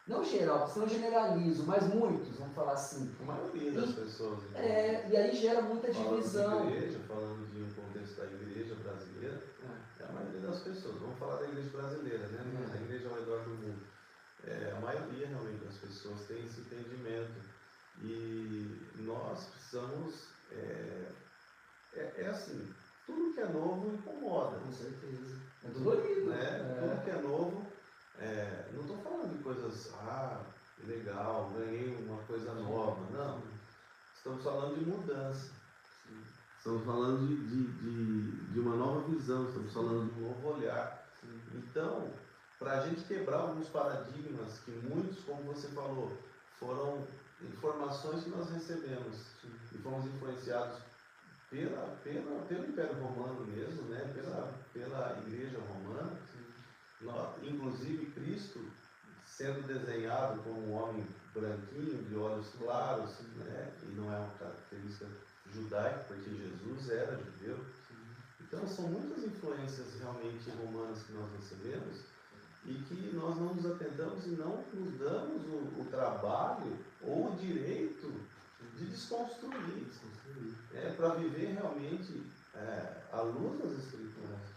não geral, porque senão eu generalizo, mas muitos, vamos falar assim. A maioria das pessoas. E aí gera muita divisão. Falando de um contexto da igreja brasileira, é a maioria das pessoas. Vamos falar da igreja brasileira, né? A igreja ao redor do mundo. A maioria realmente das pessoas tem esse entendimento. E nós precisamos. Assim, tudo que é novo incomoda. Com certeza. É dolorido. Né? Tudo que é novo. Não estou falando de coisas, legal, ganhei uma coisa nova. Não. Estamos falando de mudança. Sim. Estamos falando de uma nova visão, estamos falando de um novo olhar. Sim. Então, para a gente quebrar alguns paradigmas que muitos, como você falou, foram informações que nós recebemos. Sim. E fomos influenciados pelo Império Romano mesmo, né? pela Igreja Romana. Inclusive Cristo sendo desenhado como um homem branquinho, de olhos claros, né? E não é uma característica judaica, porque Jesus era judeu. Então são muitas influências realmente romanas que nós recebemos e que nós não nos atentamos e não nos damos o trabalho ou o direito de desconstruir, para viver realmente à luz das Escrituras.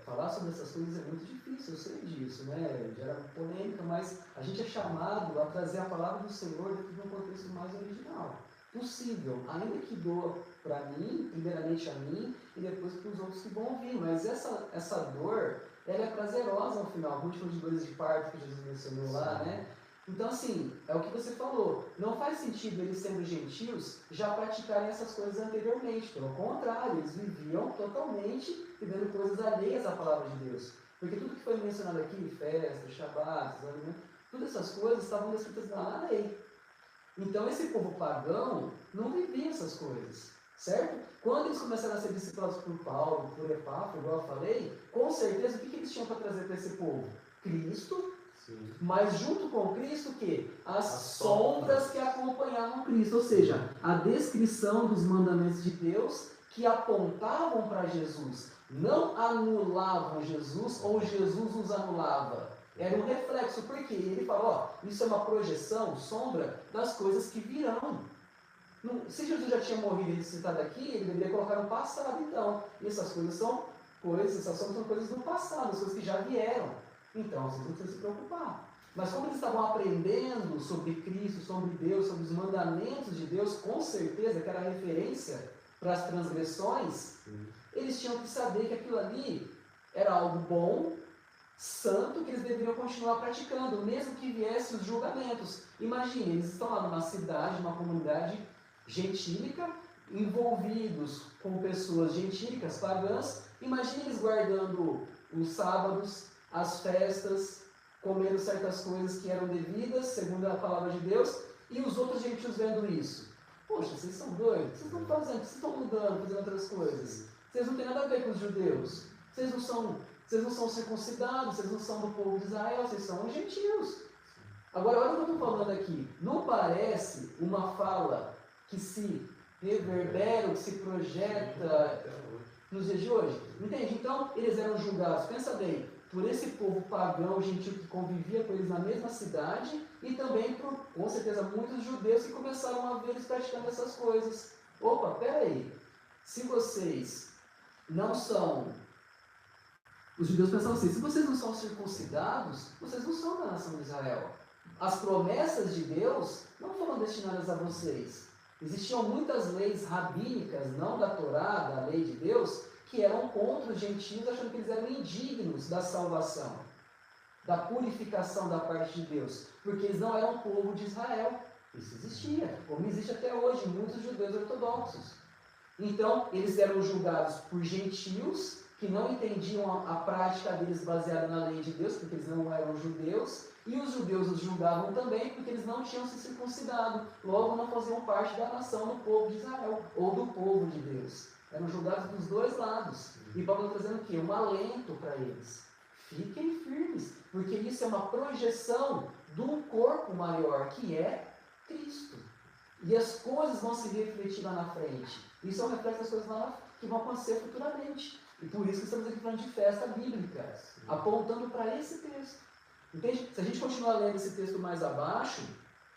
Falar sobre essas coisas é muito difícil, eu sei disso, né? Gera polêmica, mas a gente é chamado a trazer a palavra do Senhor dentro de um contexto mais original possível, ainda que doa para mim, primeiramente a mim e depois para os outros que vão ouvir, mas essa dor, ela é prazerosa ao final, como de dores de parto que Jesus mencionou lá, né? Então, assim, é o que você falou, não faz sentido eles sendo gentios já praticarem essas coisas anteriormente, pelo contrário, eles viviam totalmente vivendo coisas alheias à palavra de Deus, porque tudo que foi mencionado aqui, festas, shabat, todas essas coisas estavam descritas na lei. Então esse povo pagão não vivia essas coisas. certo? Quando eles começaram a ser discipulados por Paulo, por Epáfras, igual eu falei, com certeza, o que eles tinham para trazer para esse povo? Cristo, sim, mas junto com Cristo, o quê? As sombras que acompanhavam Cristo, ou seja, a descrição dos mandamentos de Deus que apontavam para Jesus, não anulavam Jesus ou Jesus os anulava. Era um reflexo, porque ele fala, ó, isso é uma projeção, sombra das coisas que virão. Se Jesus já tinha morrido e ressuscitado aqui, ele deveria colocar no passado, então. E essas coisas são coisas, essas sombras são coisas do passado, as coisas que já vieram. Então, vocês não precisam se preocupar. Mas como eles estavam aprendendo sobre Cristo, sobre Deus, sobre os mandamentos de Deus, com certeza que era referência para as transgressões, eles tinham que saber que aquilo ali era algo bom, santo, que eles deveriam continuar praticando, mesmo que viessem os julgamentos. Imagine, eles estão lá numa cidade, numa comunidade gentílica, envolvidos com pessoas gentílicas, pagãs. Imagine eles guardando os sábados, as festas, comendo certas coisas que eram devidas, segundo a palavra de Deus, e os outros gentios vendo isso. Poxa, vocês são doidos, vocês estão fazendo, vocês estão mudando, fazendo outras coisas. Vocês não têm nada a ver com os judeus. Vocês não são circuncidados, vocês não são do povo de Israel, vocês são os gentios. Agora, olha o que eu estou falando aqui. Não parece uma fala que se reverbera, que se projeta nos dias de hoje? Entende? Então, eles eram julgados, pensa bem, por esse povo pagão, gentil, que convivia com eles na mesma cidade, e também por, com certeza, muitos judeus que começaram a ver eles praticando essas coisas. Opa, peraí, se vocês não são... Os judeus pensavam assim, se vocês não são circuncidados, vocês não são da nação de Israel. As promessas de Deus não foram destinadas a vocês. Existiam muitas leis rabínicas, não da Torá, da lei de Deus, que eram contra os gentios, achando que eles eram indignos da salvação, da purificação da parte de Deus, porque eles não eram povo de Israel. Isso existia, como existe até hoje, muitos judeus ortodoxos. Então, eles eram julgados por gentios, que não entendiam a prática deles baseada na lei de Deus, porque eles não eram judeus, e os judeus os julgavam também, porque eles não tinham se circuncidado, logo não faziam parte da nação do povo de Israel, ou do povo de Deus. Eram julgados dos dois lados. E Paulo está trazendo o quê? Um alento para eles. Fiquem firmes, porque isso é uma projeção de um corpo maior, que é Cristo. E as coisas vão se refletir lá na frente. Isso é um reflexo das coisas lá que vão acontecer futuramente. E por isso que estamos aqui falando de festa bíblica, apontando para esse texto. Entende? Se a gente continuar lendo esse texto mais abaixo,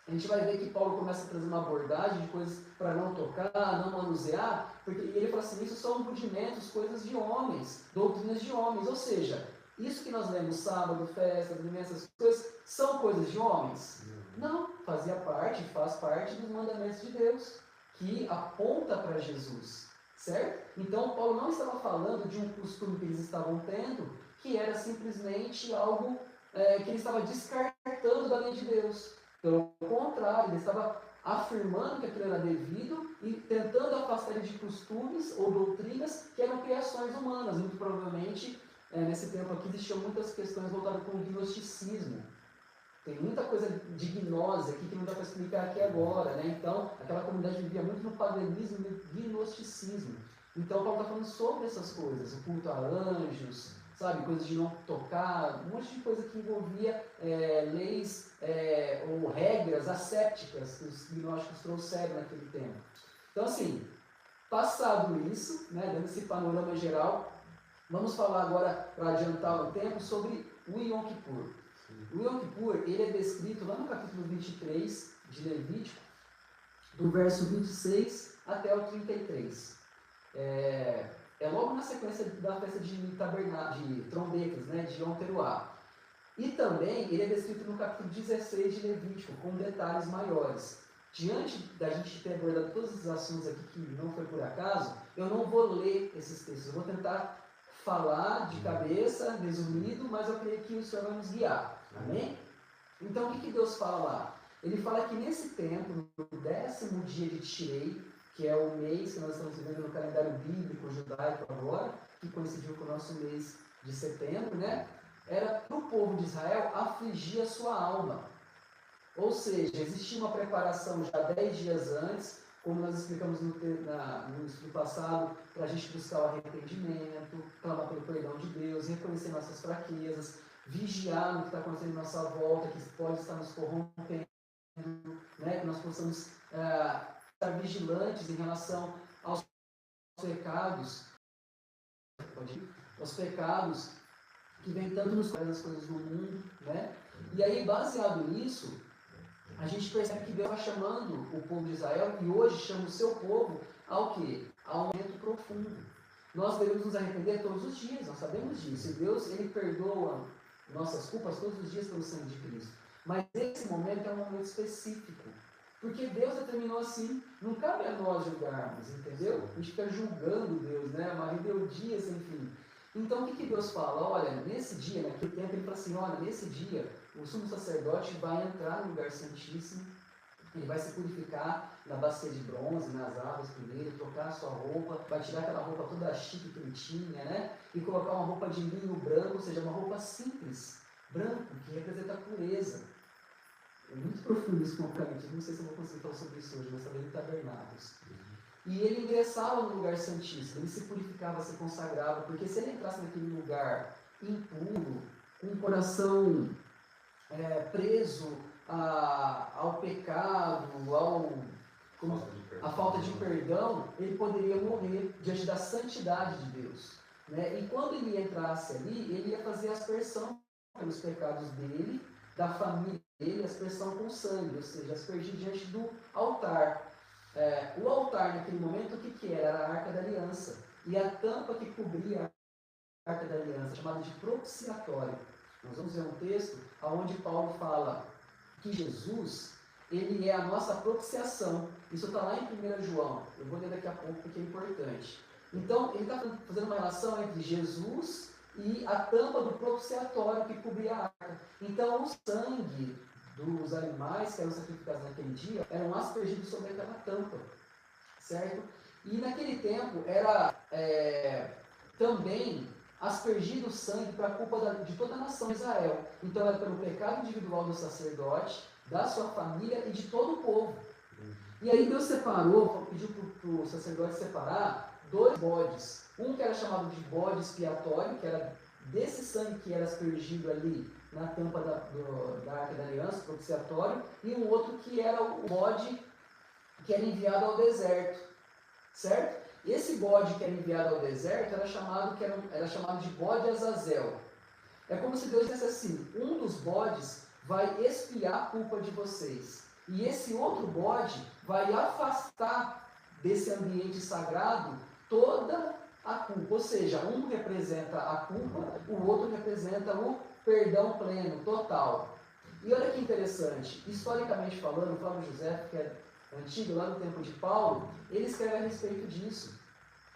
a gente vai ver que Paulo começa a trazer uma abordagem de coisas para não tocar, não manusear, porque ele fala assim, isso são rudimentos, coisas de homens, doutrinas de homens. Ou seja, isso que nós lemos sábado, festa, domingo, essas coisas, são coisas de homens? Não, fazia parte, faz parte dos mandamentos de Deus, que aponta para Jesus. Certo? Então, Paulo não estava falando de um costume que eles estavam tendo, que era simplesmente algo que ele estava descartando da lei de Deus. Pelo contrário, ele estava afirmando que aquilo era devido e tentando afastar ele de costumes ou doutrinas que eram criações humanas. Muito provavelmente, nesse tempo aqui, existiam muitas questões voltadas com o gnosticismo. Tem muita coisa de gnose aqui que não dá para explicar aqui agora, né? Então, aquela comunidade vivia muito no paganismo e no gnosticismo. Então, Paulo está falando sobre essas coisas, o culto a anjos, sabe? Coisas de não tocar, um monte de coisa que envolvia leis ou regras assépticas que os gnósticos trouxeram naquele tempo. Então, assim, passado isso, né, dando esse panorama geral, vamos falar agora, para adiantar o tempo, sobre o Yom Kippur. O Yom Kippur, ele é descrito lá no capítulo 23 de Levítico, do verso 26 até o 33. É logo na sequência da festa de trombetas, né, de Yom Teruah. E também ele é descrito no capítulo 16 de Levítico, com detalhes maiores. Diante da gente ter abordado todos esses assuntos aqui, que não foi por acaso, eu não vou ler esses textos, eu vou tentar falar de cabeça, resumido, mas eu creio que o Senhor vai nos guiar. Amém? Então, o que Deus fala lá? Ele fala que nesse tempo, no 10º dia de Tishrei, que é o mês que nós estamos vivendo no calendário bíblico judaico agora, que coincidiu com o nosso mês de setembro, né? Era para o povo de Israel afligir a sua alma. Ou seja, existia uma preparação já 10 dias antes, como nós explicamos no estudo passado, para a gente buscar o arrependimento, clamar pelo perdão de Deus, reconhecer nossas fraquezas, vigiar no que está acontecendo em nossa volta, que pode estar nos corrompendo, né? Que nós possamos estar vigilantes em relação aos pecados, que vem tanto nos as coisas do mundo, né? E aí, baseado nisso, a gente percebe que Deus está chamando o povo de Israel, e hoje chama o seu povo ao quê? A um momento profundo. Nós devemos nos arrepender todos os dias, nós sabemos disso. E Deus, Ele perdoa nossas culpas todos os dias pelo sangue de Cristo. Mas esse momento é um momento específico. Porque Deus determinou assim, não cabe a nós julgarmos, entendeu? A gente fica julgando Deus, né? Uma rebeldia sem fim. Então o que Deus fala? Olha, nesse dia, naquele tempo, Ele fala assim, olha, nesse dia, o sumo sacerdote vai entrar no lugar santíssimo, ele vai se purificar na bacia de bronze, nas águas primeiro, trocar a sua roupa, vai tirar aquela roupa toda chique que ele tinha, né? E colocar uma roupa de linho branco, ou seja, uma roupa simples, branco, que representa a pureza. É muito profundo isso com o Apocalipse, não sei se eu vou conseguir falar sobre isso hoje, mas também em tabernáculos. E ele ingressava no lugar santíssimo, ele se purificava, se consagrava, porque se ele entrasse naquele lugar impuro, com o coração preso ao pecado, à falta de perdão, ele poderia morrer diante da santidade de Deus. Né? E quando ele entrasse ali, ele ia fazer aspersão pelos pecados dele, da família dele, aspersão com sangue, ou seja, aspergir diante do altar. O altar, naquele momento, o que era? Era a Arca da Aliança. E a tampa que cobria a Arca da Aliança, chamada de propiciatório. Nós vamos ver um texto onde Paulo fala que Jesus, ele é a nossa propiciação. Isso está lá em 1 João. Eu vou ler daqui a pouco porque é importante. Então, ele está fazendo uma relação entre Jesus e a tampa do propiciatório que cobria a arca. Então, o sangue dos animais que eram sacrificados naquele dia eram aspergidos sobre aquela tampa. Certo? E naquele tempo era também aspergido o sangue para a culpa de toda a nação de Israel. Então era pelo pecado individual do sacerdote, da sua família e de todo o povo. E aí Deus separou, pediu para o sacerdote separar 2 bodes. Um que era chamado de bode expiatório, que era desse sangue que era aspergido ali na tampa da Arca da Aliança, propiciatório, e um outro que era o bode que era enviado ao deserto. Certo? Esse bode que era enviado ao deserto era chamado de bode Azazel. É como se Deus dissesse assim, um dos bodes vai expiar a culpa de vocês. E esse outro bode vai afastar desse ambiente sagrado toda a culpa. Ou seja, um representa a culpa, o outro representa o perdão pleno, total. E olha que interessante, historicamente falando, o Flávio José, que é antigo, lá no tempo de Paulo, ele escreve a respeito disso.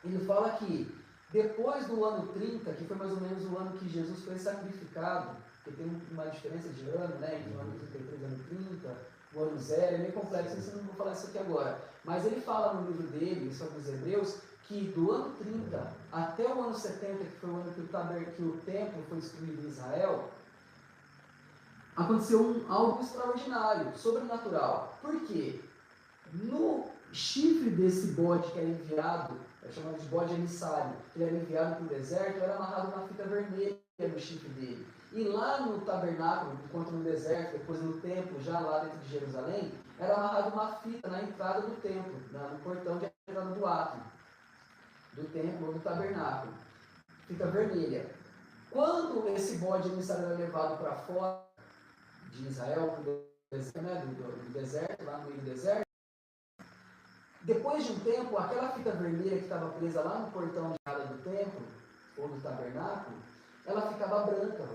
Ele fala que depois do ano 30, que foi mais ou menos o ano que Jesus foi sacrificado, porque tem uma diferença de ano, né, entre o ano 33 e o ano 30, o ano 0, é meio complexo, isso eu não vou falar isso aqui agora. Mas ele fala no livro dele, sobre os Hebreus, que do ano 30 até o ano 70, que foi o ano que o templo foi destruído em Israel, aconteceu algo extraordinário, sobrenatural. Por quê? No chifre desse bode que era enviado, é chamado de bode emissário, que era enviado para o deserto, era amarrado uma fita vermelha no chifre dele. E lá no tabernáculo, enquanto no deserto, depois no templo, já lá dentro de Jerusalém, era amarrado uma fita na entrada do templo, no portão de entrada do átrio, do templo ou do tabernáculo. Fita vermelha. Quando esse bode emissário era levado para fora de Israel, do deserto, lá no meio do deserto, depois de um tempo, aquela fita vermelha que estava presa lá no portão de entrada do templo, ou do tabernáculo, ela ficava branca.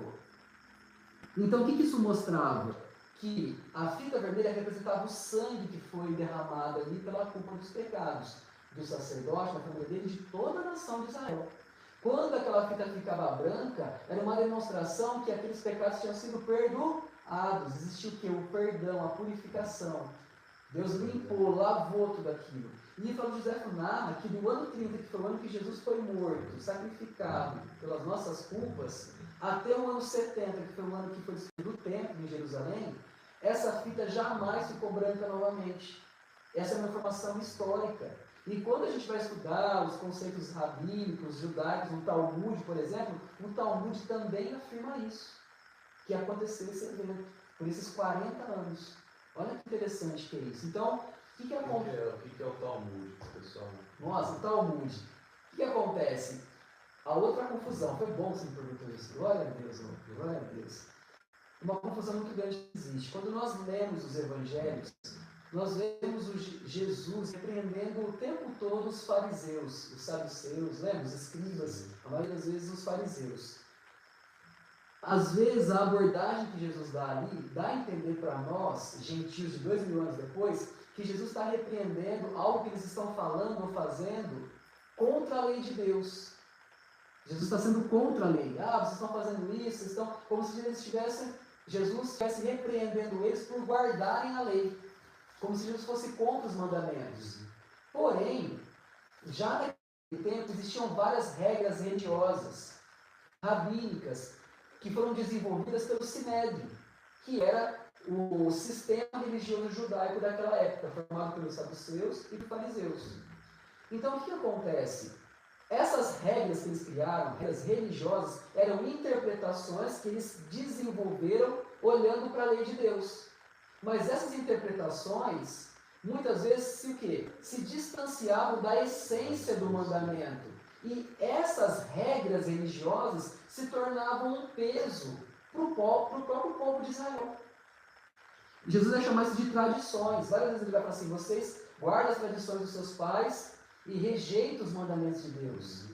Então, o que isso mostrava? Que a fita vermelha representava o sangue que foi derramado ali pela culpa dos pecados do sacerdote, da família dele, de toda a nação de Israel. Quando aquela fita ficava branca, era uma demonstração que aqueles pecados tinham sido perdoados. Existia o quê? O perdão, a purificação. Deus limpou, lavou tudo aquilo. E Flávio José narra que do ano 30, que foi o ano que Jesus foi morto, sacrificado pelas nossas culpas, até o ano 70, que foi o ano que foi destruído o templo em Jerusalém, essa fita jamais ficou branca novamente. Essa é uma informação histórica. E quando a gente vai estudar os conceitos rabínicos, judaicos, o Talmud, por exemplo, o Talmud também afirma isso, que aconteceu esse evento, por esses 40 anos. Olha que interessante que é isso. Então, o que acontece? O que é o Talmud, pessoal? Nossa, o Talmud. O que acontece? A outra confusão, foi bom você me perguntou isso. Glória a Deus, glória a Deus. Uma confusão muito grande que existe. Quando nós lemos os evangelhos, nós vemos Jesus repreendendo o tempo todo os fariseus, os saduceus, os escribas, a maioria das vezes os fariseus. Às vezes a abordagem que Jesus dá ali, dá a entender para nós, gentios de 2000 anos depois, que Jesus está repreendendo algo que eles estão falando ou fazendo contra a lei de Deus. Jesus está sendo contra a lei. Vocês estão fazendo isso, vocês estão... Como se Jesus estivesse repreendendo eles por guardarem a lei. Como se Jesus fosse contra os mandamentos. Porém, já naquele tempo existiam várias regras religiosas, rabínicas, que foram desenvolvidas pelo Sinédrio, que era o sistema religioso judaico daquela época, formado pelos saduceus e pelos fariseus. Então, o que acontece? Essas regras que eles criaram, regras religiosas, eram interpretações que eles desenvolveram olhando para a lei de Deus. Mas essas interpretações, muitas vezes, se distanciavam da essência do mandamento. E essas regras religiosas se tornavam um peso para o próprio povo de Israel. Jesus vai chamar isso de tradições. Várias vezes ele vai falar assim, vocês guardam as tradições dos seus pais e rejeitam os mandamentos de Deus.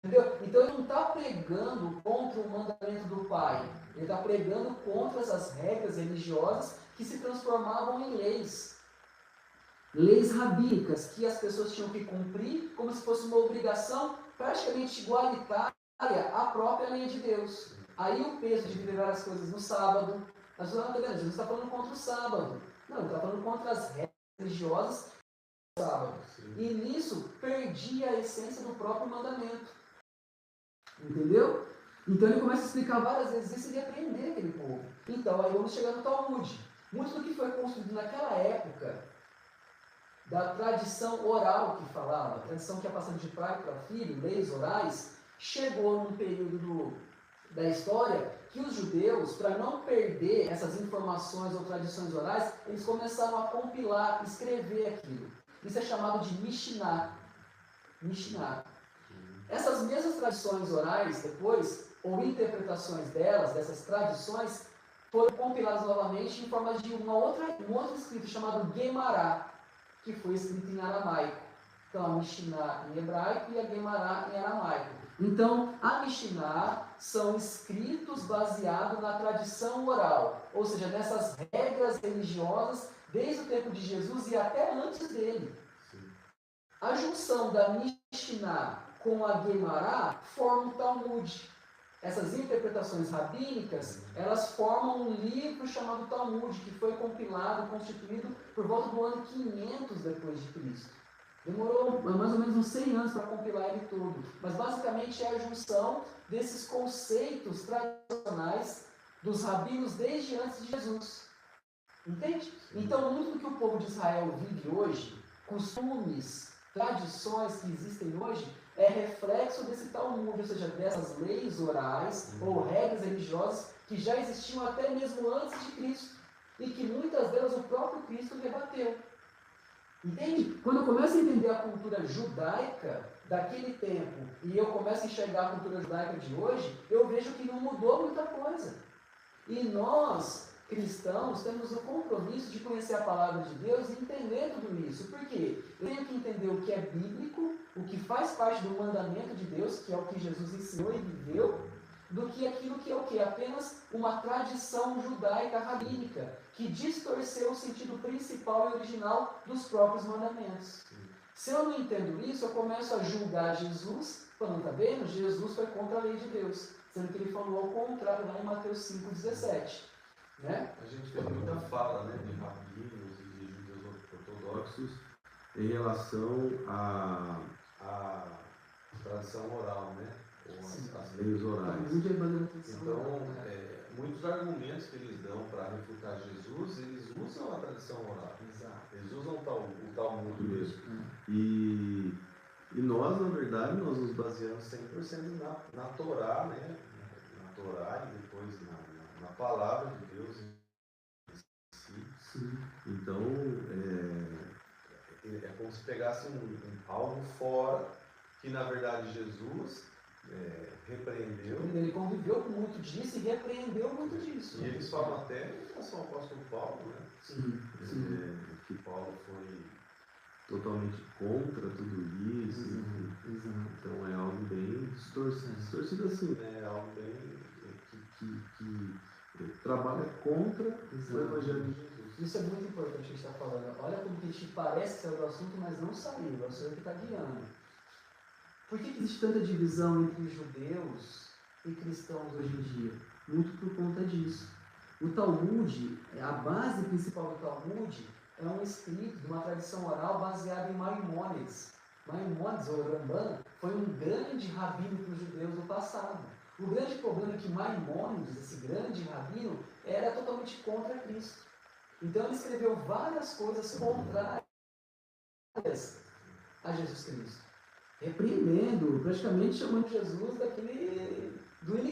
Entendeu? Então ele não está pregando contra o mandamento do pai. Ele está pregando contra essas regras religiosas que se transformavam em leis. Leis rabínicas que as pessoas tinham que cumprir como se fosse uma obrigação praticamente igualitária à própria lei de Deus. Aí o peso de viver as coisas no sábado. Mas Jesus está falando contra o sábado. Não, ele está falando contra as regras religiosas do sábado. E nisso perdia a essência do próprio mandamento. Entendeu? Então ele começa a explicar várias vezes isso e repreender aquele povo. Então aí vamos chegar no Talmud. Muito do que foi construído naquela época, da tradição oral que falava, a tradição que ia passando de pai para filho, leis orais, chegou num período da história que os judeus, para não perder essas informações ou tradições orais, eles começaram a compilar, escrever aquilo. Isso é chamado de Mishnah. Mishnah. Essas mesmas tradições orais, depois, ou interpretações delas, dessas tradições, foram compiladas novamente em forma de um outro escrito chamado Guemará, que foi escrito em aramaico. Então, a Mishnah em hebraico e a Guemará em aramaico. Então, a Mishnah são escritos baseados na tradição oral, ou seja, nessas regras religiosas desde o tempo de Jesus e até antes dele. A junção da Mishnah com a Guemará forma o Talmud. Essas interpretações rabínicas, elas formam um livro chamado Talmud, que foi compilado, constituído por volta do ano 500 depois de Cristo. Demorou mais ou menos uns 100 anos para compilar ele todo. Mas basicamente é a junção desses conceitos tradicionais dos rabinos desde antes de Jesus. Entende? Então, muito do que o povo de Israel vive hoje, costumes, tradições que existem hoje, é reflexo desse Talmud, ou seja, dessas leis orais ou regras religiosas que já existiam até mesmo antes de Cristo e que muitas delas o próprio Cristo rebateu. Entende? Quando eu começo a entender a cultura judaica daquele tempo e eu começo a enxergar a cultura judaica de hoje, eu vejo que não mudou muita coisa. E nós, cristãos, temos o compromisso de conhecer a palavra de Deus e entender tudo isso. Por quê? Eu tenho que entender o que é bíblico, o que faz parte do mandamento de Deus, que é o que Jesus ensinou e viveu, do que aquilo que é o quê? Apenas uma tradição judaica rabínica, que distorceu o sentido principal e original dos próprios mandamentos. Se eu não entendo isso, eu começo a julgar Jesus, falando, tá vendo? Jesus foi contra a lei de Deus, sendo que ele falou ao contrário lá em Mateus 5,17. Né? A gente vê muita fala, né, de rabinos e de judeus ortodoxos em relação à tradição oral, né? Ou as leis orais. Então, muitos argumentos que eles dão para refutar Jesus, eles usam a tradição oral. Exato. Eles usam o Talmud mesmo. E nós, na verdade, nós nos baseamos 100% na Torá, né? Na Torá e depois na palavra de Deus em si. Sim. Então, é como se pegasse algo fora que, na verdade, Jesus repreendeu. Ele conviveu com muito disso e repreendeu muito disso. E eles falam até em relação ao apóstolo Paulo, né? Sim. Que Paulo foi totalmente contra tudo isso. Exato. Então é algo bem distorcido assim, né? É algo bem que trabalha contra o Evangelho de Jesus. Isso é muito importante que a gente está falando. Olha como que a gente parece sair do assunto, mas não saiu. É o Senhor que está guiando. Por que existe tanta divisão entre judeus e cristãos hoje em dia? Muito por conta disso. O Talmud, a base principal do Talmud, é um escrito de uma tradição oral baseada em Maimônides. Maimônides, ou Rambam, foi um grande rabino para os judeus do passado. O grande problema é que Maimônides, esse grande rabino, era totalmente contra Cristo. Então ele escreveu várias coisas contrárias a Jesus Cristo. Repreendendo, praticamente chamando Jesus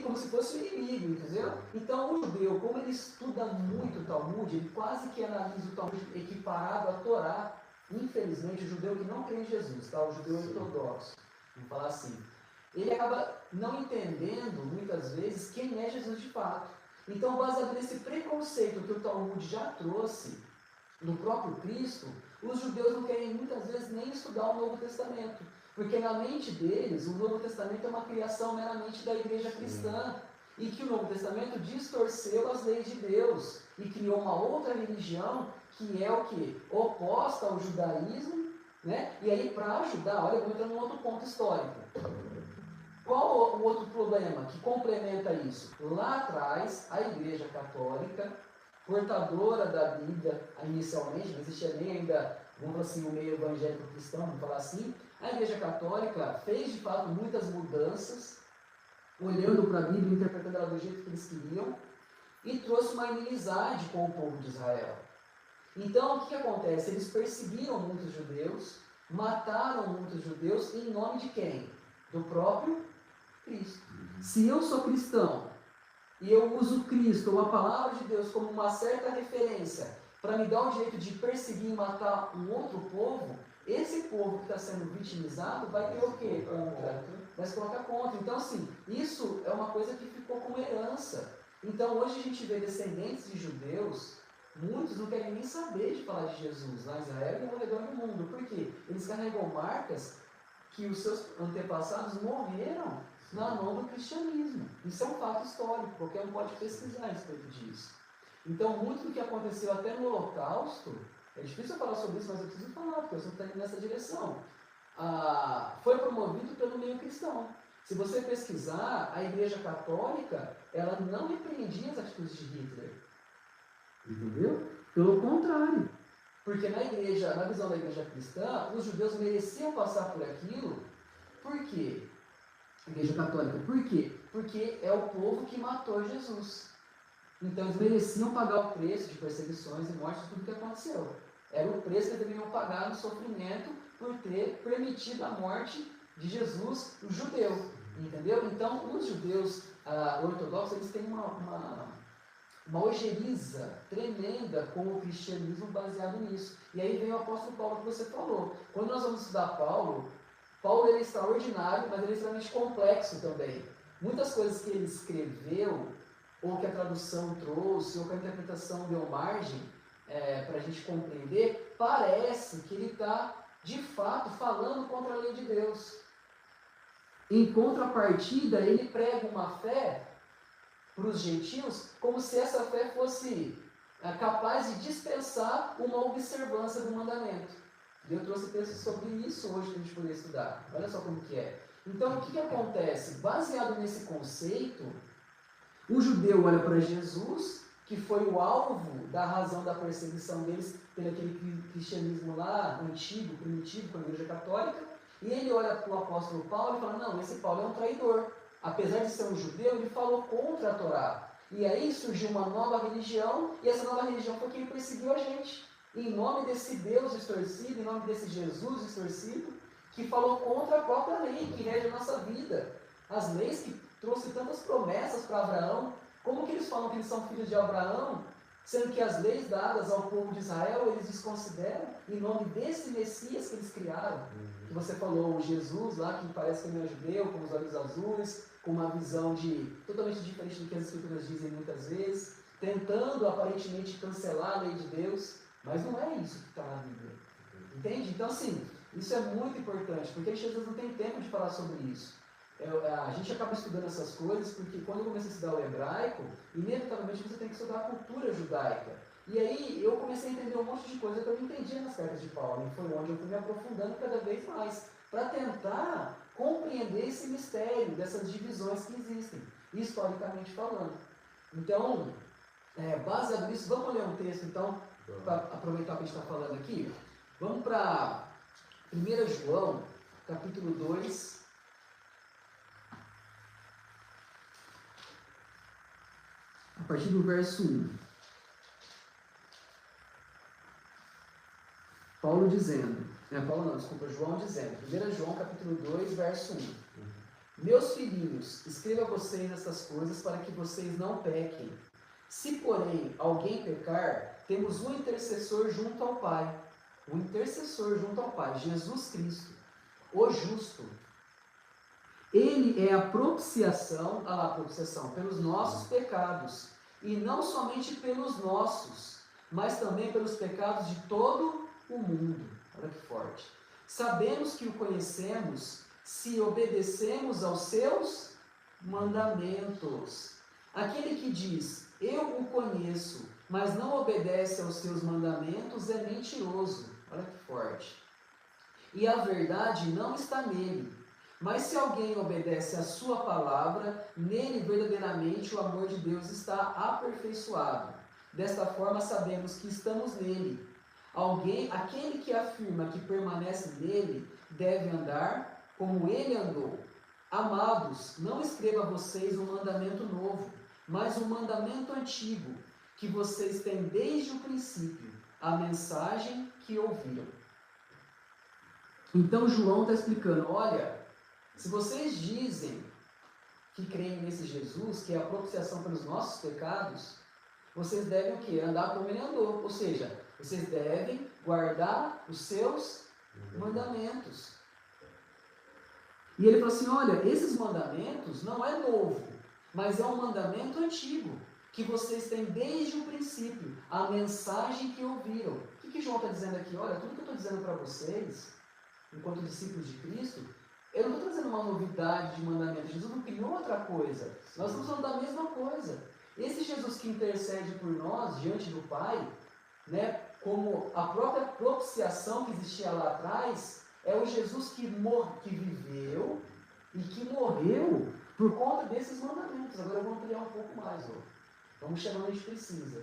como se fosse um inimigo, entendeu? Então o judeu, como ele estuda muito o Talmud, ele quase que analisa o Talmud equiparado à Torá. Infelizmente, o judeu que não crê em Jesus, tá? O judeu ortodoxo, vamos falar assim, ele acaba não entendendo, muitas vezes, quem é Jesus de fato. Então, baseado nesse preconceito que o Talmud já trouxe no próprio Cristo, os judeus não querem muitas vezes nem estudar o Novo Testamento. Porque na mente deles, o Novo Testamento é uma criação meramente da igreja cristã. E que o Novo Testamento distorceu as leis de Deus e criou uma outra religião que é o que? Oposta ao judaísmo, né? E aí, para ajudar, olha, eu vou entrar num outro ponto histórico. Qual o outro problema que complementa isso? Lá atrás, a Igreja Católica, portadora da Bíblia, inicialmente, não existia nem ainda, vamos falar assim, o meio evangélico cristão, vamos falar assim, a Igreja Católica fez de fato muitas mudanças, olhando para a Bíblia, interpretando ela do jeito que eles queriam, e trouxe uma inimizade com o povo de Israel. Então, o que acontece? Eles perseguiram muitos judeus, mataram muitos judeus, em nome de quem? Do próprio Cristo. Se eu sou cristão, e eu uso Cristo, ou a palavra de Deus, como uma certa referência, para me dar o direito de perseguir e matar um outro povo, esse povo que está sendo vitimizado vai ter o quê? Contra. Vai se colocar contra. Então, assim, isso é uma coisa que ficou como herança. Então, hoje a gente vê descendentes de judeus, muitos não querem nem saber de falar de Jesus lá em Israel e ao redor do mundo. Por quê? Eles carregam marcas que os seus antepassados morreram na mão do cristianismo. Isso é um fato histórico, qualquer um pode pesquisar a respeito disso. Então, muito do que aconteceu até no Holocausto, é difícil eu falar sobre isso, mas eu preciso falar, porque eu estou indo nessa direção. Foi promovido pelo meio cristão. Se você pesquisar, a Igreja Católica, ela não repreendia as atitudes de Hitler. Entendeu? Pelo contrário. Porque na visão da Igreja cristã, os judeus mereciam passar por aquilo. Por quê? Igreja Católica. Por quê? Porque é o povo que matou Jesus. Então eles mereciam pagar o preço de perseguições e mortes de tudo que aconteceu. Era o preço que eles deveriam pagar no sofrimento por ter permitido a morte de Jesus, o judeu. Entendeu? Então os judeus ortodoxos, eles têm uma ojeriza tremenda com o cristianismo baseado nisso. E aí vem o apóstolo Paulo que você falou. Quando nós vamos estudar Paulo ele é extraordinário, mas ele é extremamente complexo também. Muitas coisas que ele escreveu, ou que a tradução trouxe, ou que a interpretação deu margem para a gente compreender, parece que ele está, de fato, falando contra a lei de Deus. Em contrapartida, ele prega uma fé para os gentios, como se essa fé fosse capaz de dispensar uma observância do mandamento. E eu trouxe textos sobre isso hoje para a gente poder estudar. Olha só como que é. Então, o que acontece? Baseado nesse conceito, o judeu olha para Jesus, que foi o alvo da razão da perseguição deles pelo aquele cristianismo lá, antigo, primitivo, com a Igreja Católica, e ele olha para o apóstolo Paulo e fala, não, esse Paulo é um traidor. Apesar de ser um judeu, ele falou contra a Torá. E aí surgiu uma nova religião, e essa nova religião foi quem perseguiu a gente. Em nome desse Deus distorcido, em nome desse Jesus distorcido, que falou contra a própria lei, que rege a nossa vida. As leis que trouxe tantas promessas para Abraão, como que eles falam que eles são filhos de Abraão, sendo que as leis dadas ao povo de Israel, eles desconsideram, em nome desse Messias que eles criaram. Que você falou, o Jesus lá, que parece que não é judeu, com os olhos azuis, com uma visão totalmente diferente do que as Escrituras dizem muitas vezes, tentando aparentemente cancelar a lei de Deus, mas não é isso que está na Bíblia. Entende? Então, assim, isso é muito importante, porque Jesus não tem tempo de falar sobre isso. A gente acaba estudando essas coisas porque quando eu comecei a estudar o hebraico, inevitavelmente você tem que estudar a cultura judaica. E aí eu comecei a entender um monte de coisa que eu não entendia nas cartas de Paulo, e foi onde eu fui me aprofundando cada vez mais, para tentar compreender esse mistério dessas divisões que existem, historicamente falando. Então, baseado nisso, vamos ler um texto então, para aproveitar o que a gente está falando aqui. Vamos para 1 João, capítulo 2. A partir do verso 1. João dizendo, 1 João capítulo 2, verso 1. Meus filhinhos, escrevo a vocês essas coisas para que vocês não pequem. Se, porém, alguém pecar, temos um intercessor junto ao Pai. O intercessor junto ao Pai, Jesus Cristo, o justo. Ele é a propiciação, pelos nossos pecados, e não somente pelos nossos, mas também pelos pecados de todo o mundo. Olha que forte. Sabemos que o conhecemos se obedecemos aos seus mandamentos. Aquele que diz, eu o conheço, mas não obedece aos seus mandamentos, é mentiroso. Olha que forte. E a verdade não está nele. Mas se alguém obedece à sua palavra, nele verdadeiramente o amor de Deus está aperfeiçoado. Desta forma sabemos que estamos nele. Aquele que afirma que permanece nele, deve andar como ele andou. Amados, não escrevo a vocês um mandamento novo, mas um mandamento antigo, que vocês têm desde o princípio, a mensagem que ouviram. Então João está explicando, olha, se vocês dizem que creem nesse Jesus, que é a propiciação pelos nossos pecados, vocês devem o quê? Andar como ele andou. Ou seja, vocês devem guardar os seus mandamentos. E ele falou assim, olha, esses mandamentos não é novo, mas é um mandamento antigo, que vocês têm desde o princípio, a mensagem que ouviram. O que João está dizendo aqui? Olha, tudo que eu estou dizendo para vocês, enquanto discípulos de Cristo, eu não estou trazendo uma novidade de mandamento. Jesus não criou outra coisa. Nós estamos falando da mesma coisa. Esse Jesus que intercede por nós diante do Pai, né, como a própria propiciação que existia lá atrás, é o Jesus que viveu e que morreu por conta desses mandamentos. Agora eu vou ampliar um pouco mais. Vamos chegar onde a gente precisa.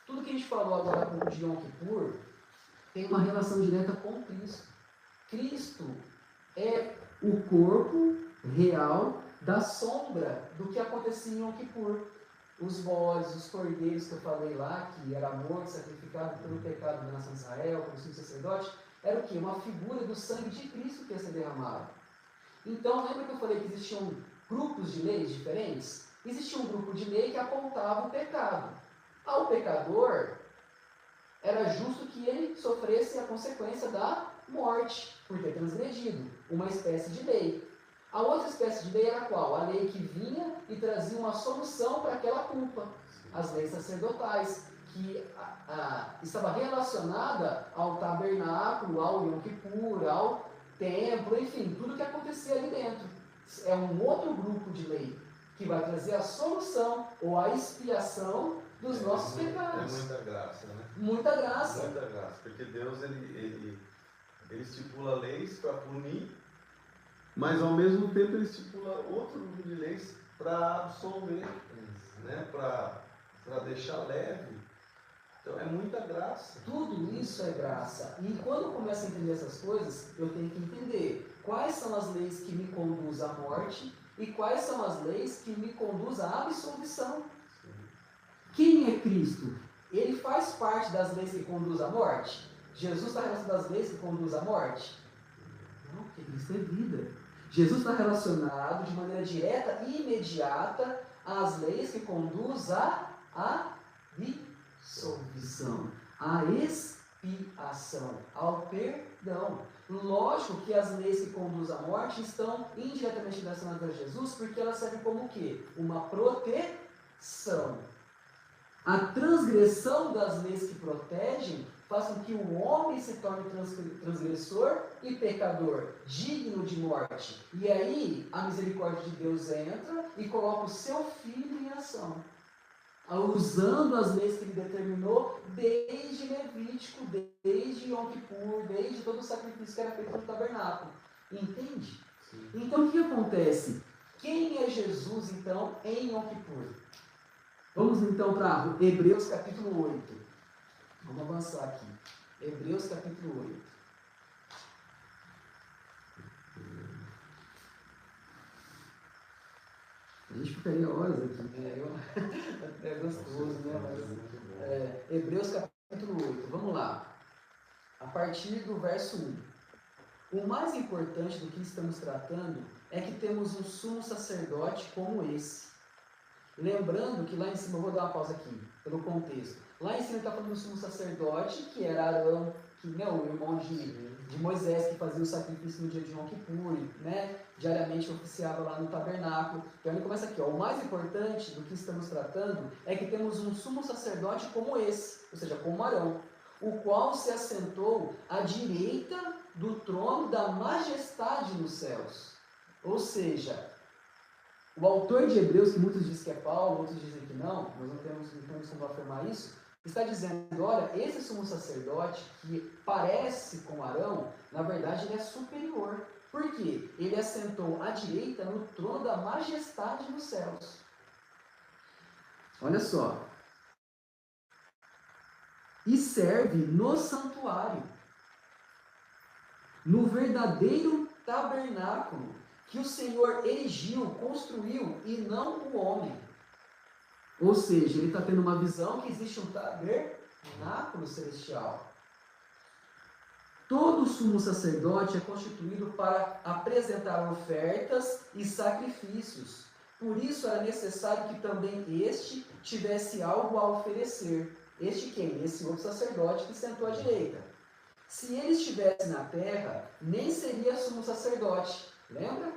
Tudo que a gente falou agora com o de Yom Kippur tem uma relação direta com Cristo. Cristo é o corpo real da sombra do que acontecia em Yom Kippur. Os bodes, os cordeiros que eu falei lá, que era morto, sacrificado pelo pecado da nação de Israel, pelo sumo sacerdote, era o quê? Uma figura do sangue de Cristo que ia ser derramado. Então, lembra que eu falei que existiam grupos de leis diferentes? Existia um grupo de lei que apontava o pecado. Ao pecador, era justo que ele sofresse a consequência da morte, por ter transgredido uma espécie de lei. A outra espécie de lei era qual? A lei que vinha e trazia uma solução para aquela culpa. As leis sacerdotais, que estava relacionada ao tabernáculo, ao Yom Kippur, ao templo, enfim, tudo que acontecia ali dentro. É um outro grupo de lei que vai trazer a solução ou a expiação dos nossos pecados. É muita graça, né? Muita graça. Muita graça, porque Deus ele estipula leis para punir, mas ao mesmo tempo ele estipula outro grupo de leis para absolver, né? Para deixar leve. Então é muita graça. Tudo isso é graça. E quando eu começo a entender essas coisas, eu tenho que entender quais são as leis que me conduzem à morte e quais são as leis que me conduzem à absolvição. Quem é Cristo? Ele faz parte das leis que conduzem à morte? Jesus está relacionado às leis que conduzem à morte? Não, porque Cristo é vida. Jesus está relacionado de maneira direta e imediata às leis que conduzem à absolvição, à expiação, ao perdão. Lógico que as leis que conduzem à morte estão indiretamente relacionadas a Jesus, porque elas servem como o quê? Uma proteção. A transgressão das leis que protegem faz com que o homem se torne transgressor e pecador, digno de morte. E aí a misericórdia de Deus entra e coloca o seu filho em ação, usando as leis que ele determinou desde Levítico, desde Yom Kippur, desde todo o sacrifício que era feito no tabernáculo. Entende? Sim. Então o que acontece? Quem é Jesus então em Yom Kippur? Vamos então para Hebreus capítulo 8. Vamos avançar aqui. Hebreus capítulo 8. A gente ficaria horas aqui, né? É gostoso, né? Mas, Hebreus capítulo 8. Vamos lá. A partir do verso 1. O mais importante do que estamos tratando é que temos um sumo sacerdote como esse. Lembrando que lá em cima, eu vou dar uma pausa aqui, pelo contexto. Lá em cima está falando do sumo sacerdote, que era Arão, que, né, o irmão de Moisés, que fazia o sacrifício no dia de Yom Kippur, né, diariamente oficiava lá no tabernáculo. Então ele começa aqui, ó, o mais importante do que estamos tratando é que temos um sumo sacerdote como esse, ou seja, como Arão, o qual se assentou à direita do trono da majestade nos céus. Ou seja, o autor de Hebreus, que muitos dizem que é Paulo, outros dizem que não, nós não temos como afirmar isso, está dizendo, olha, esse sumo sacerdote que parece com Arão, na verdade ele é superior. Por quê? Ele assentou à direita no trono da majestade nos céus. Olha só. E serve no santuário, no verdadeiro tabernáculo, que o Senhor erigiu, construiu, e não o homem. Ou seja, ele está tendo uma visão que existe um tabernáculo celestial. Todo sumo sacerdote é constituído para apresentar ofertas e sacrifícios. Por isso era necessário que também este tivesse algo a oferecer. Este quem? Esse outro sacerdote que sentou à direita. Se ele estivesse na terra, nem seria sumo sacerdote. Lembra?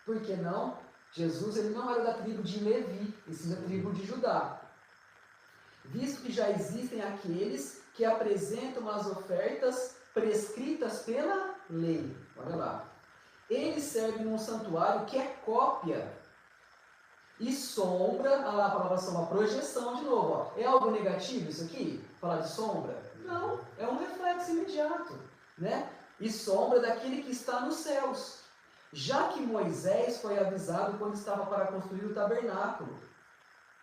Por que não? Jesus ele não era da tribo de Levi, e sim da tribo de Judá. Visto que já existem aqueles que apresentam as ofertas prescritas pela lei. Olha lá. Ele serve num santuário que é cópia e sombra. Olha lá, a palavra só uma projeção de novo. Ó. É algo negativo isso aqui? Falar de sombra? Não, é um reflexo imediato. Né? E sombra daquele que está nos céus. Já que Moisés foi avisado quando estava para construir o tabernáculo.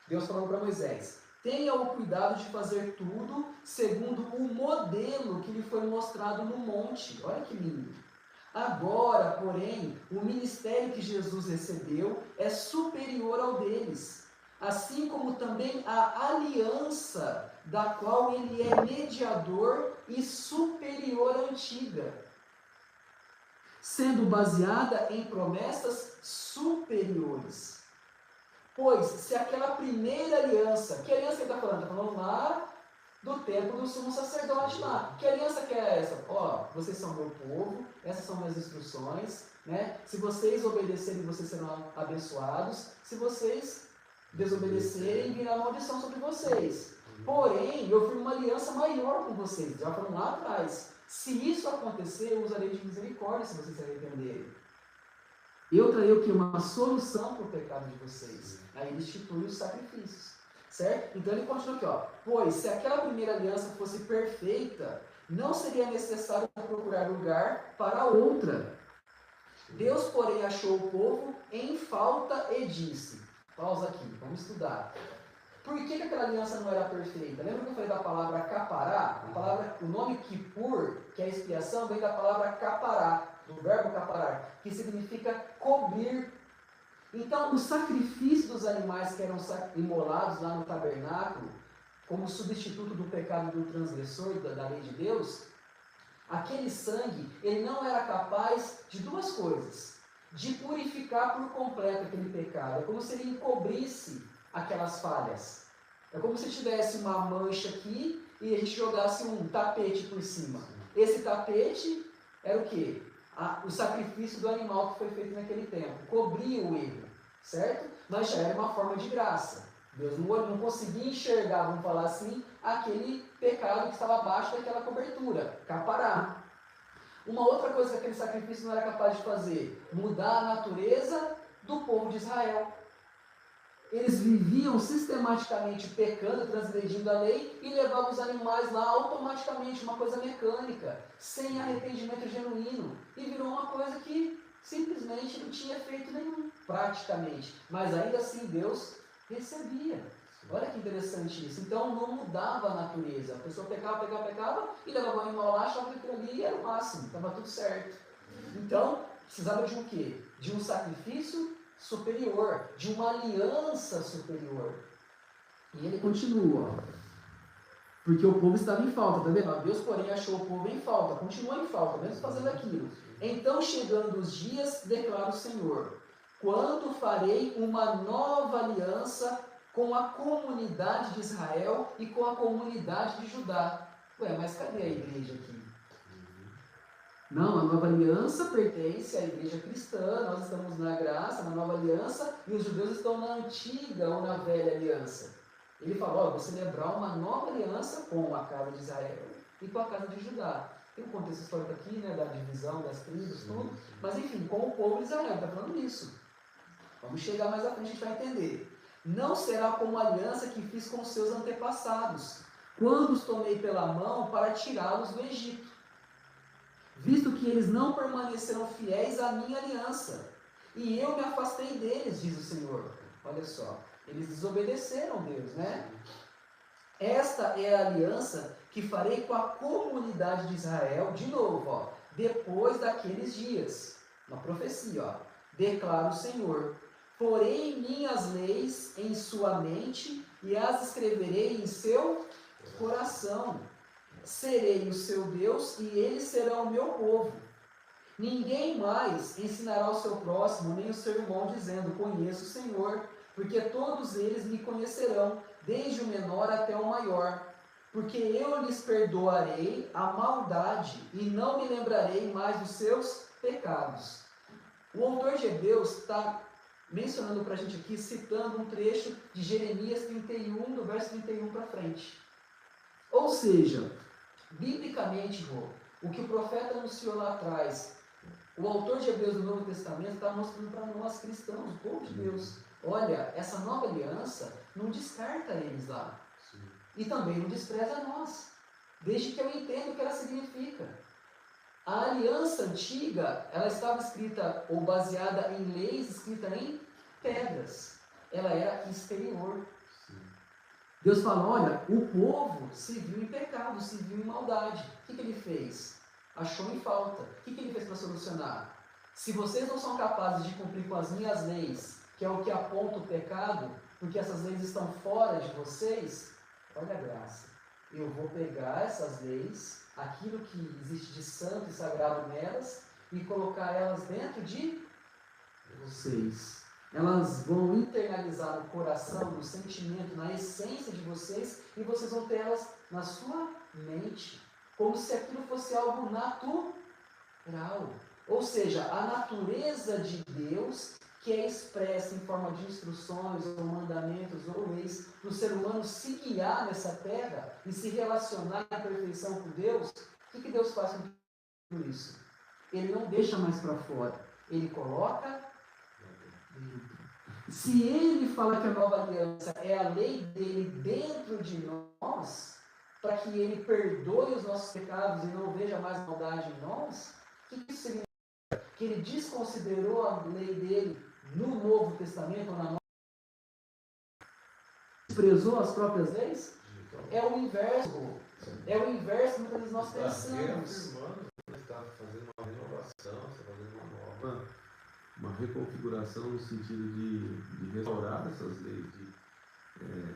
Deus falou para Moisés, tenha o cuidado de fazer tudo segundo o modelo que lhe foi mostrado no monte. Olha que lindo. Agora, porém, o ministério que Jesus recebeu é superior ao deles, assim como também a aliança da qual ele é mediador e superior à antiga, sendo baseada em promessas superiores. Pois, se aquela primeira aliança, que aliança ele está falando? Está falando lá do tempo do sumo sacerdote lá. Que aliança que é essa? Ó, vocês são meu povo, essas são minhas instruções, né? Se vocês obedecerem, vocês serão abençoados. Se vocês desobedecerem, virá maldição sobre vocês. Porém, eu firmo uma aliança maior com vocês, já foram lá atrás. Se isso acontecer, eu usarei de misericórdia se vocês se arrependerem. Eu trarei o que? Uma solução para o pecado de vocês. Aí ele institui os sacrifícios. Certo? Então ele continua aqui, ó. Pois se aquela primeira aliança fosse perfeita, não seria necessário procurar lugar para outra. Deus, porém, achou o povo em falta e disse. Pausa aqui, vamos estudar. Por que aquela aliança não era perfeita? Lembra que eu falei da palavra capará? O nome Kippur, que é a expiação, vem da palavra capará, do verbo caparar, que significa cobrir. Então, o sacrifício do dos animais que eram imolados lá no tabernáculo, como substituto do pecado do transgressor, da lei de Deus, aquele sangue, ele não era capaz de duas coisas: de purificar por completo aquele pecado. É como se ele encobrisse aquelas falhas. É como se tivesse uma mancha aqui e a gente jogasse um tapete por cima. Esse tapete era o quê? O sacrifício do animal que foi feito naquele tempo. Cobria o erro, certo? Mas já era uma forma de graça. Deus não conseguia enxergar, vamos falar assim, aquele pecado que estava abaixo daquela cobertura, capará. Uma outra coisa que aquele sacrifício não era capaz de fazer: mudar a natureza do povo de Israel. Eles viviam sistematicamente pecando, transgredindo a lei e levavam os animais lá automaticamente, uma coisa mecânica, sem arrependimento genuíno. E virou uma coisa que simplesmente não tinha efeito nenhum, praticamente. Mas ainda assim Deus recebia. Olha que interessante isso. Então não mudava a natureza. A pessoa pecava e levava o animal lá, achava que aquilo ali era o máximo, estava tudo certo. Então precisava de um quê? De um sacrifício superior, de uma aliança superior. E ele continua, porque o povo estava em falta, tá vendo? Deus, porém, achou o povo em falta, continua em falta, mesmo fazendo aquilo. Então, chegando os dias, declara o Senhor: quando farei uma nova aliança com a comunidade de Israel e com a comunidade de Judá. Ué, mas cadê a igreja aqui? Não, a nova aliança pertence à igreja cristã, nós estamos na graça, na nova aliança, e os judeus estão na antiga ou na velha aliança. Ele fala, vou celebrar uma nova aliança com a casa de Israel e com a casa de Judá. Tem um contexto histórico aqui, né, da divisão das tribos, tudo, mas enfim, com o povo de Israel, está falando isso. Vamos chegar mais à frente, a gente vai entender. Não será como a aliança que fiz com seus antepassados, quando os tomei pela mão para tirá-los do Egito, visto que eles não permaneceram fiéis à minha aliança, e eu me afastei deles, diz o Senhor. Olha só, eles desobedeceram Deus, né? Esta é a aliança que farei com a comunidade de Israel, de novo, depois daqueles dias. Uma profecia, declara o Senhor: porei minhas leis em sua mente e as escreverei em seu coração. Serei o seu Deus e eles serão o meu povo. Ninguém mais ensinará ao seu próximo, nem o seu irmão, dizendo: conheço o Senhor, porque todos eles me conhecerão, desde o menor até o maior. Porque eu lhes perdoarei a maldade e não me lembrarei mais dos seus pecados. O autor de Hebreus está mencionando para a gente aqui, citando um trecho de Jeremias 31, do verso 31 para frente. Ou seja, biblicamente, o que o profeta anunciou lá atrás, o autor de Hebreus do Novo Testamento está mostrando para nós cristãos, o povo de Deus: olha, essa nova aliança não descarta eles lá. Sim. E também não despreza nós, desde que eu entenda o que ela significa. A aliança antiga, ela estava escrita ou baseada em leis escritas em pedras. Ela era exterior. Sim. Deus fala, olha, o povo se viu em pecado, se viu em maldade. O que ele fez? Achou em falta. O que ele fez para solucionar? Se vocês não são capazes de cumprir com as minhas leis, que é o que aponta o pecado, porque essas leis estão fora de vocês, olha a graça. Eu vou pegar essas leis, aquilo que existe de santo e sagrado nelas, e colocar elas dentro de vocês. Elas vão internalizar no coração, no sentimento, na essência de vocês, e vocês vão ter elas na sua mente, como se aquilo fosse algo natural. Ou seja, a natureza de Deus, que é expressa em forma de instruções, ou mandamentos, ou leis, para o ser humano se guiar nessa terra e se relacionar em perfeição com Deus. O que Deus faz com tudo isso? Ele não deixa mais para fora, ele coloca dentro. Se ele fala que a nova aliança é a lei dele dentro de nós, para que ele perdoe os nossos pecados e não veja mais maldade em nós, o que isso significa? Que ele desconsiderou a lei dele no Novo Testamento, ou na Nova, desprezou as próprias leis? É o inverso. É o inverso que muitas vezes nós pensamos. Está fazendo uma renovação, está fazendo uma reconfiguração no sentido de restaurar essas leis, de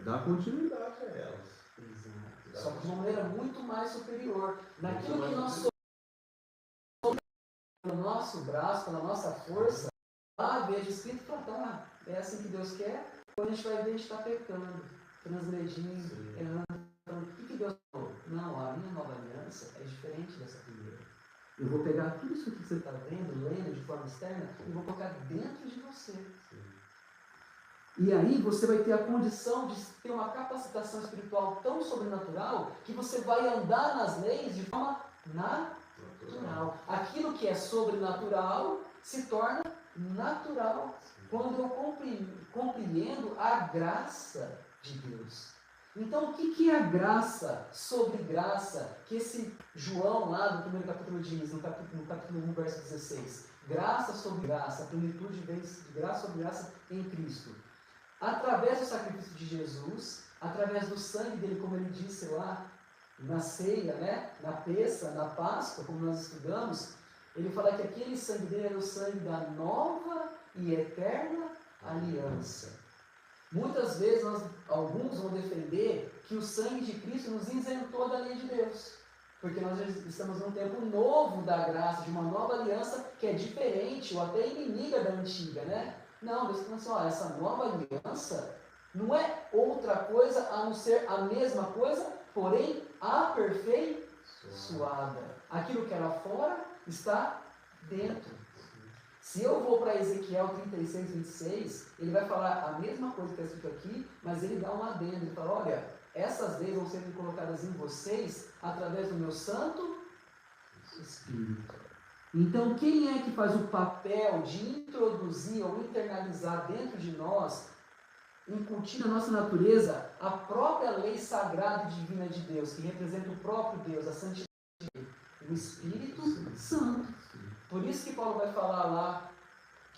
dar continuidade a elas. Exato. Só que de uma maneira muito mais superior. Naquilo que nós somos, no nosso braço, pela nossa força, lá veja escrito e fala, tá, é assim que Deus quer, quando a gente vai ver, a gente está pecando, transgredindo, errando. Então, o que Deus falou? Não, a minha nova aliança é diferente dessa primeira. Eu vou pegar tudo isso que você está vendo, lendo de forma externa, e vou colocar dentro de você. E aí você vai ter a condição de ter uma capacitação espiritual tão sobrenatural que você vai andar nas leis de forma natural. Aquilo que é sobrenatural se torna natural quando eu compreendo a graça de Deus. Então, o que é a graça sobre graça que esse João lá do primeiro capítulo diz, no capítulo 1, verso 16? Graça sobre graça, plenitude de graça sobre graça em Cristo. Através do sacrifício de Jesus, através do sangue dele, como ele disse lá na ceia, né? Na peça, na Páscoa, como nós estudamos, ele fala que aquele sangue dele era o sangue da nova e eterna aliança. Muitas vezes alguns vão defender que o sangue de Cristo nos isentou da lei de Deus, porque nós estamos num tempo novo da graça, de uma nova aliança que é diferente ou até inimiga da antiga, né? Não, Deus está falando assim, essa nova aliança não é outra coisa a não ser a mesma coisa, porém aperfeiçoada. Aquilo que era fora está dentro. Se eu vou para Ezequiel 36, 26, ele vai falar a mesma coisa que está escrito aqui, mas ele dá um adendo. Ele fala, olha, essas leis vão ser colocadas em vocês através do meu Santo Espírito. Então, quem é que faz o papel de introduzir ou internalizar dentro de nós, incutir na nossa natureza, a própria lei sagrada e divina de Deus, que representa o próprio Deus, a santidade dele? O Espírito Santo. Por isso que Paulo vai falar lá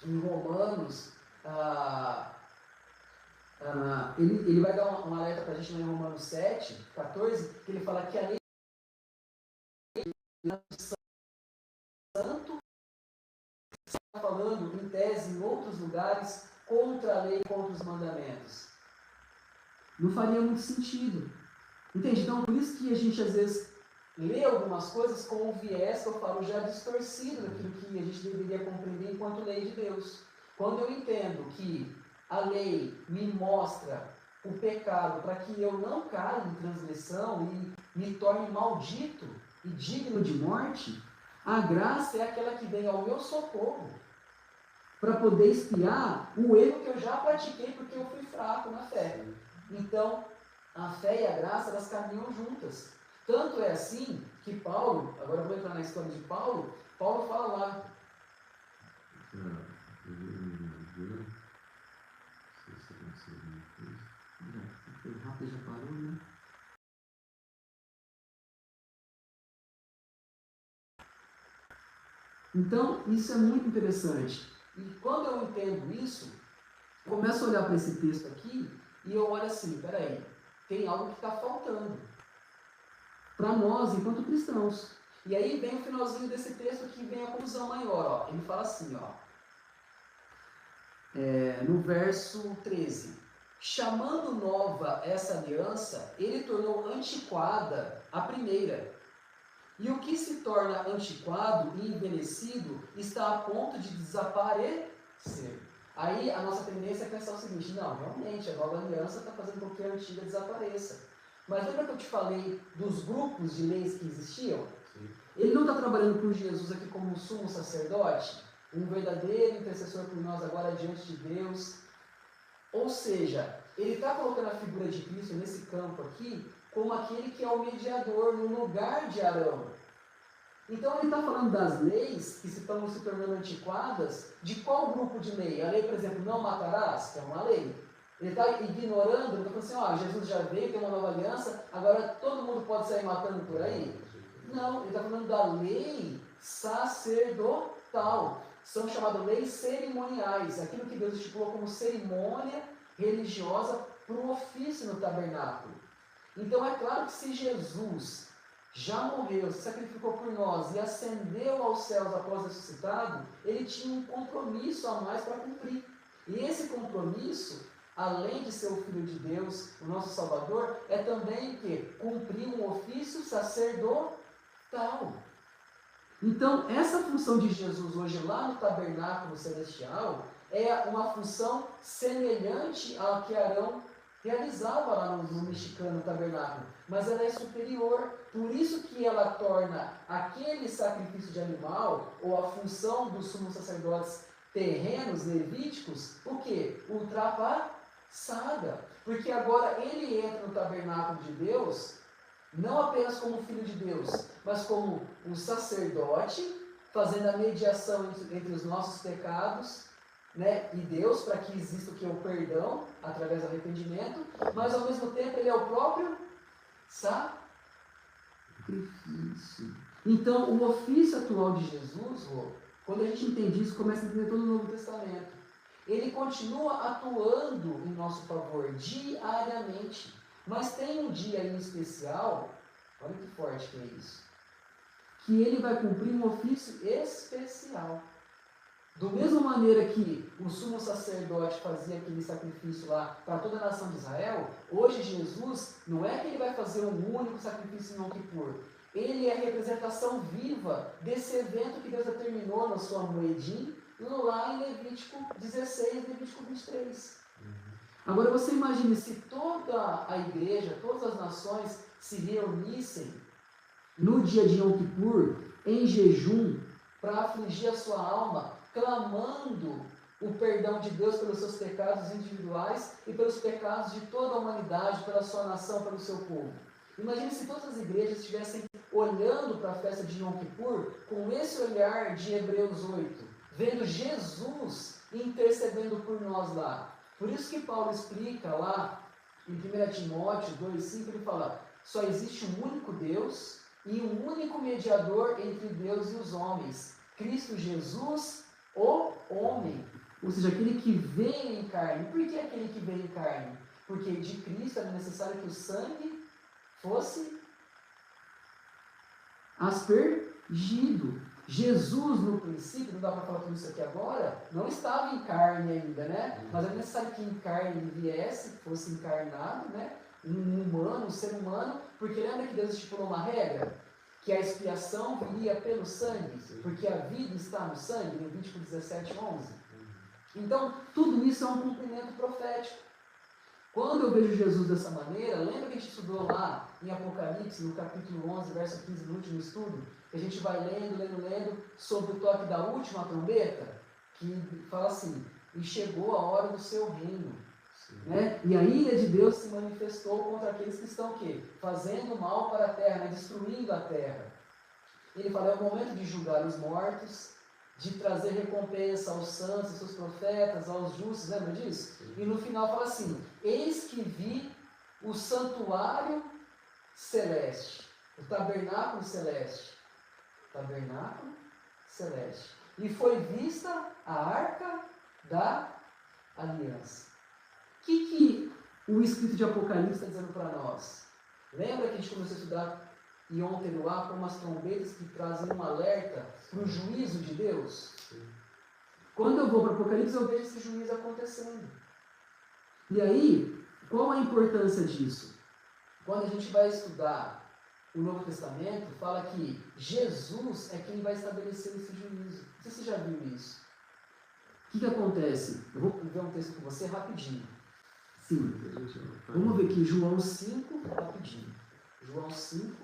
em Romanos, ele vai dar um alerta para a gente em Romanos 7, 14, que ele fala que a lei Santo está falando, em tese, em outros lugares, contra a lei, contra os mandamentos. Não faria muito sentido. Entende? Então, por isso que a gente, às vezes, lê algumas coisas com um viés, que eu falo, já distorcido daquilo que a gente deveria compreender enquanto lei de Deus. Quando eu entendo que a lei me mostra o pecado para que eu não caia em transgressão e me torne maldito e digno de morte, a graça é aquela que vem ao meu socorro para poder expiar o erro que eu já pratiquei porque eu fui fraco na fé. Então, a fé e a graça, elas caminham juntas. Tanto é assim que Paulo, agora eu vou entrar na história de Paulo, Paulo fala lá. Foi rápido, já parou, né? Então, isso é muito interessante. E quando eu entendo isso, começo a olhar para esse texto aqui e eu olho assim, peraí, tem algo que está faltando para nós enquanto cristãos. E aí vem o finalzinho desse texto que vem a conclusão maior. Ó. Ele fala assim, ó, no verso 13: chamando nova essa aliança, ele tornou antiquada a primeira. E o que se torna antiquado e envelhecido está a ponto de desaparecer. Aí a nossa tendência é pensar o seguinte, não, realmente a nova aliança está fazendo com que a antiga desapareça. Mas lembra que eu te falei dos grupos de leis que existiam? Sim. Ele não está trabalhando com Jesus aqui como um sumo sacerdote, um verdadeiro intercessor por nós agora diante de Deus. Ou seja, ele está colocando a figura de Cristo nesse campo aqui como aquele que é o mediador no lugar de Arão. Então ele está falando das leis que estão se tornando antiquadas. De qual grupo de lei? A lei, por exemplo, não matarás, que é uma lei. Ele está ignorando, ele está falando assim, Jesus já veio, tem uma nova aliança, agora todo mundo pode sair matando por aí? Não, ele está falando da lei sacerdotal. São chamadas leis cerimoniais, aquilo que Deus estipulou como cerimônia religiosa para o ofício no tabernáculo. Então é claro que se Jesus já morreu, se sacrificou por nós e ascendeu aos céus após ressuscitado, ele tinha um compromisso a mais para cumprir. E esse compromisso, além de ser o Filho de Deus, o nosso Salvador, é também que cumprir um ofício sacerdotal. Então, essa função de Jesus hoje lá no tabernáculo celestial é uma função semelhante à que Arão realizava lá no mexicano tabernáculo, mas ela é superior. Por isso que ela torna aquele sacrifício de animal, ou a função dos sumos sacerdotes terrenos levíticos, o que? Ultrapassada. Porque agora ele entra no tabernáculo de Deus, não apenas como filho de Deus, mas como um sacerdote, fazendo a mediação entre os nossos pecados, né, e Deus, para que exista o que? O perdão, através do arrependimento, mas ao mesmo tempo ele é o próprio sacrifício. Então, o ofício atual de Jesus, quando a gente entende isso, começa a entender todo o Novo Testamento. Ele continua atuando em nosso favor diariamente, mas tem um dia em especial, olha que forte que é isso, que ele vai cumprir um ofício especial. Da mesma maneira que o sumo sacerdote fazia aquele sacrifício lá para toda a nação de Israel, hoje Jesus não é que ele vai fazer um único sacrifício em Yom Kippur. Ele é a representação viva desse evento que Deus determinou na sua Moedim, lá em Levítico 16, Levítico 23. Agora você imagine se toda a igreja, todas as nações se reunissem no dia de Yom Kippur, em jejum, para afligir a sua alma, clamando o perdão de Deus pelos seus pecados individuais e pelos pecados de toda a humanidade, pela sua nação, pelo seu povo. Imagine se todas as igrejas estivessem olhando para a festa de Yom Kippur com esse olhar de Hebreus 8, vendo Jesus intercedendo por nós lá. Por isso que Paulo explica lá em 1 Timóteo 2,5, ele fala: só existe um único Deus e um único mediador entre Deus e os homens, Cristo Jesus, o homem. Ou seja, aquele que veio em carne. Por que aquele que veio em carne? Porque de Cristo era necessário que o sangue fosse aspergido. Jesus, no princípio, não dá para falar tudo isso aqui agora, não estava em carne ainda, né? Mas era necessário que em carne ele viesse, fosse encarnado, né? Um humano, um ser humano, porque lembra que Deus estipulou uma regra? Que a expiação viria pelo sangue, porque a vida está no sangue, Levítico 17:11. Então, tudo isso é um cumprimento profético. Quando eu vejo Jesus dessa maneira, lembra que a gente estudou lá em Apocalipse, no capítulo 11, verso 15, no último estudo, que a gente vai lendo, sobre o toque da última trombeta, que fala assim: e chegou a hora do seu reino. Né? E a ira de Deus se manifestou contra aqueles que estão o quê? Fazendo mal para a terra, né? Destruindo a terra. Ele fala: é o momento de julgar os mortos, de trazer recompensa aos santos, aos seus profetas, aos justos, lembra disso? Sim. E no final fala assim: eis que vi o santuário celeste, o tabernáculo celeste, e foi vista a arca da aliança. O que o escrito de Apocalipse está dizendo para nós? Lembra que a gente começou a estudar e ontem no ar como as trombetas que trazem um alerta para o juízo de Deus? Sim. Quando eu vou para o Apocalipse, eu vejo esse juízo acontecendo. E aí, qual a importância disso? Quando a gente vai estudar o Novo Testamento, fala que Jesus é quem vai estabelecer esse juízo. Não sei se você já viu isso. O que acontece? Eu vou ver um texto com você rapidinho. Sim. Vamos ver aqui, João 5, rapidinho. João 5.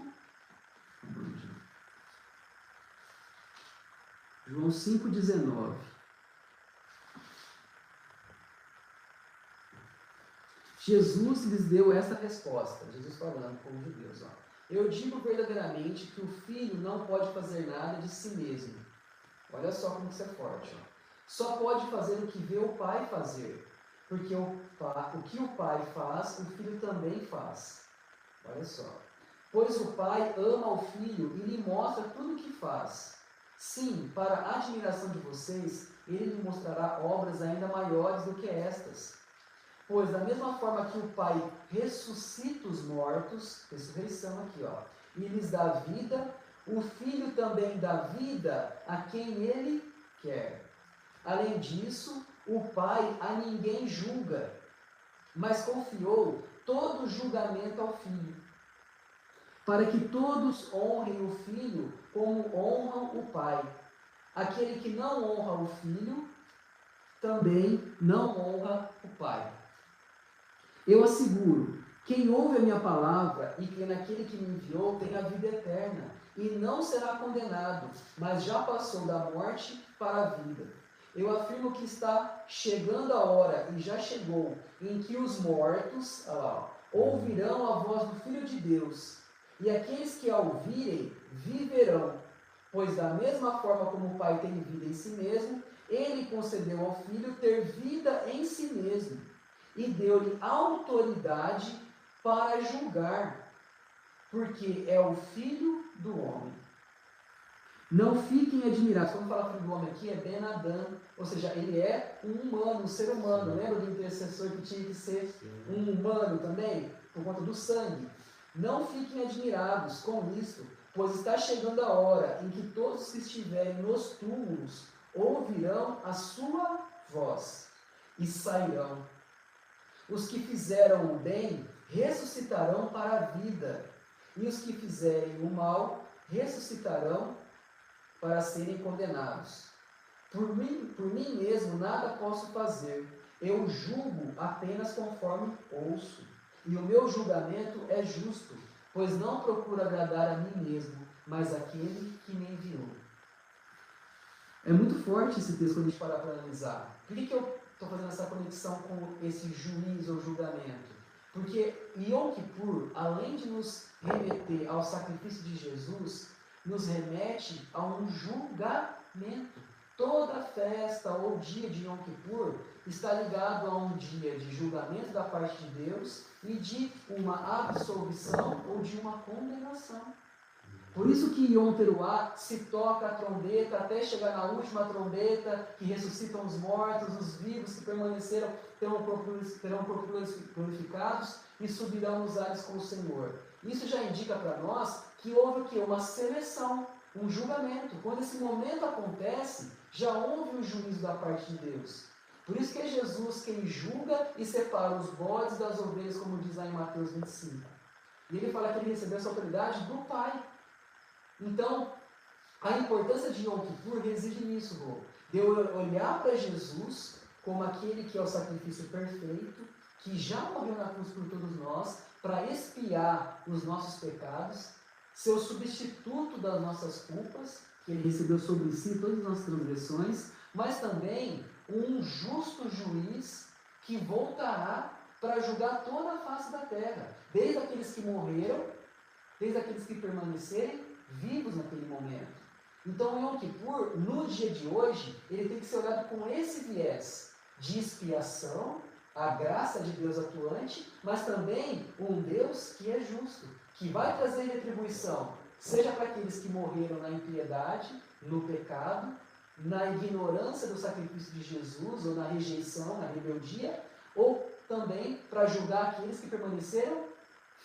João 5,19. Jesus lhes deu essa resposta. Jesus falando com os judeus: eu digo verdadeiramente que o filho não pode fazer nada de si mesmo. Olha só como isso é forte. Só pode fazer o que vê o Pai fazer. Porque o que o Pai faz, o Filho também faz. Olha só. Pois o Pai ama o Filho e lhe mostra tudo o que faz. Sim, para a admiração de vocês, ele lhe mostrará obras ainda maiores do que estas. Pois da mesma forma que o Pai ressuscita os mortos, ressurreição aqui, e lhes dá vida, o Filho também dá vida a quem ele quer. Além disso, o Pai a ninguém julga, mas confiou todo o julgamento ao Filho, para que todos honrem o Filho como honram o Pai. Aquele que não honra o Filho, também não honra o Pai. Eu asseguro, quem ouve a minha palavra e crê naquele que me enviou tem a vida eterna, e não será condenado, mas já passou da morte para a vida. Eu afirmo que está chegando a hora, e já chegou, em que os mortos ouvirão a voz do Filho de Deus, e aqueles que a ouvirem viverão, pois da mesma forma como o Pai tem vida em si mesmo, ele concedeu ao Filho ter vida em si mesmo, e deu-lhe autoridade para julgar, porque é o Filho do Homem. Não fiquem admirados. Quando fala Filho do Homem aqui, é Ben Adam, ou seja, ele é um humano, um ser humano. Lembra do intercessor que tinha que ser um humano também, por conta do sangue? Não fiquem admirados com isto, pois está chegando a hora em que todos que estiverem nos túmulos ouvirão a sua voz e sairão. Os que fizeram o bem ressuscitarão para a vida, e os que fizerem o mal ressuscitarão para serem condenados. Por mim mesmo nada posso fazer, eu julgo apenas conforme ouço, e o meu julgamento é justo, pois não procuro agradar a mim mesmo, mas aquele que me enviou. É muito forte esse texto quando a gente parar para analisar. Por que eu estou fazendo essa conexão com esse juiz ou julgamento? Porque Yom Kippur, além de nos remeter ao sacrifício de Jesus, nos remete a um julgamento. Toda festa ou dia de Yom Kippur está ligado a um dia de julgamento da parte de Deus e de uma absolvição ou de uma condenação. Por isso que Yom Teruah se toca a trombeta até chegar na última trombeta, que ressuscitam os mortos, os vivos que permaneceram terão corpos purificados e subirão nos ares com o Senhor. Isso já indica para nós que houve o quê? Uma seleção, um julgamento. Quando esse momento acontece, já houve um juízo da parte de Deus. Por isso que é Jesus quem julga e separa os bodes das ovelhas, como diz lá em Mateus 25. E ele fala que ele recebeu essa autoridade do Pai. Então, a importância de Yom Kippur reside nisso, Rô. De eu olhar para Jesus como aquele que é o sacrifício perfeito, que já morreu na cruz por todos nós, para expiar os nossos pecados, ser o substituto das nossas culpas, que ele recebeu sobre si todas as nossas transgressões, mas também um justo juiz que voltará para julgar toda a face da terra, desde aqueles que morreram, desde aqueles que permanecerem vivos naquele momento. Então, o Yom Kippur, no dia de hoje, ele tem que ser olhado com esse viés de expiação, a graça de Deus atuante, mas também um Deus que é justo, que vai trazer retribuição, seja para aqueles que morreram na impiedade, no pecado, na ignorância do sacrifício de Jesus, ou na rejeição, na rebeldia, ou também para julgar aqueles que permaneceram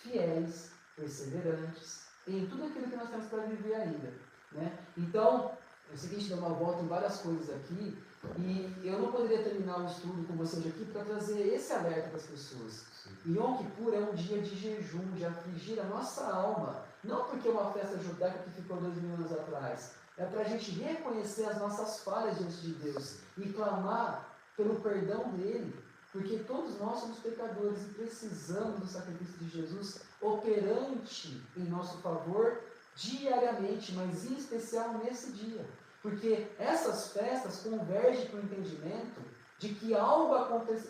fiéis, perseverantes, em tudo aquilo que nós temos para viver ainda. Né? Então, é o seguinte, deu uma volta em várias coisas aqui, e eu não poderia terminar o estudo com vocês aqui para trazer esse alerta para as pessoas. Yom Kippur é um dia de jejum, de afligir a nossa alma, não porque é uma festa judaica que ficou 2000 anos atrás, é para a gente reconhecer as nossas falhas diante de Deus e clamar pelo perdão dele, porque todos nós somos pecadores e precisamos do sacrifício de Jesus operante em nosso favor diariamente, mas em especial nesse dia. Porque essas festas convergem para o entendimento de que algo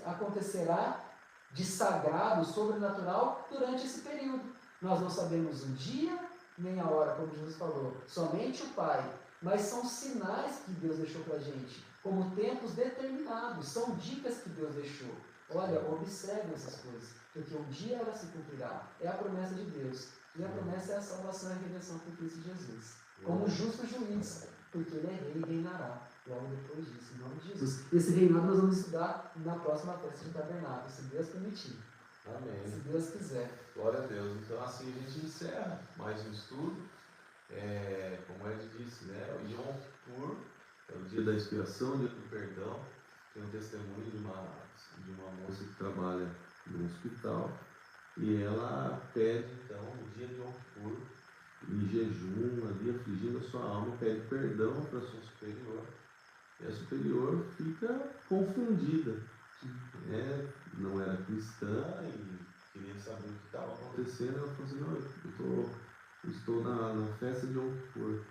acontecerá de sagrado, sobrenatural, durante esse período. Nós não sabemos o dia nem a hora, como Jesus falou, somente o Pai. Mas são sinais que Deus deixou para a gente, como tempos determinados, são dicas que Deus deixou. Olha, observem essas coisas, porque um dia ela se cumprirá. É a promessa de Deus. E a promessa é a salvação e a redenção por Cristo Jesus. Como justo juiz, porque ele é rei e reinará logo depois disso, em nome de Jesus. Esse reinado nós vamos estudar na próxima festa de tabernáculo, se Deus permitir. Amém. Se Deus quiser. Glória a Deus. Então assim a gente encerra mais um estudo. Como Ed disse, né? O Yom Kippur é o dia da expiação, o dia do perdão. Tem um testemunho de uma moça que trabalha no hospital e ela pede então no dia de Yom Kippur, em jejum, ali afligindo a sua alma, pede perdão para sua superior. E a superior fica confundida, né? Não era cristã e queria saber o que estava acontecendo. Ela falou assim: não, eu estou na festa de Yom Kippur.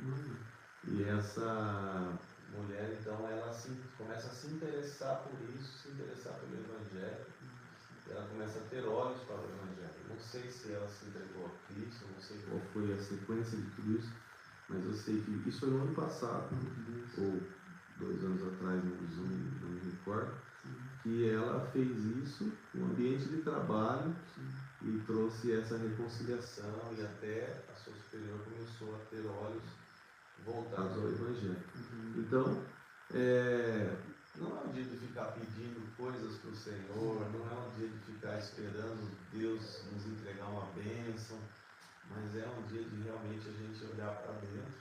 E essa mulher, então, ela começa a se interessar por isso, se interessar pelo Evangelho. Ela começa a ter olhos para o Evangelho. Não sei se ela se entregou a Cristo, não sei qual foi a sequência de tudo isso, mas eu sei que isso foi no ano passado, ou 2 anos atrás, não me recordo, que ela fez isso no ambiente de trabalho e trouxe essa reconciliação, e até a sua superior começou a ter olhos voltados ao Evangelho. Então, não é um dia de ficar pedindo coisas para o Senhor, não é um dia de ficar esperando Deus nos entregar uma bênção, mas é um dia de realmente a gente olhar para dentro.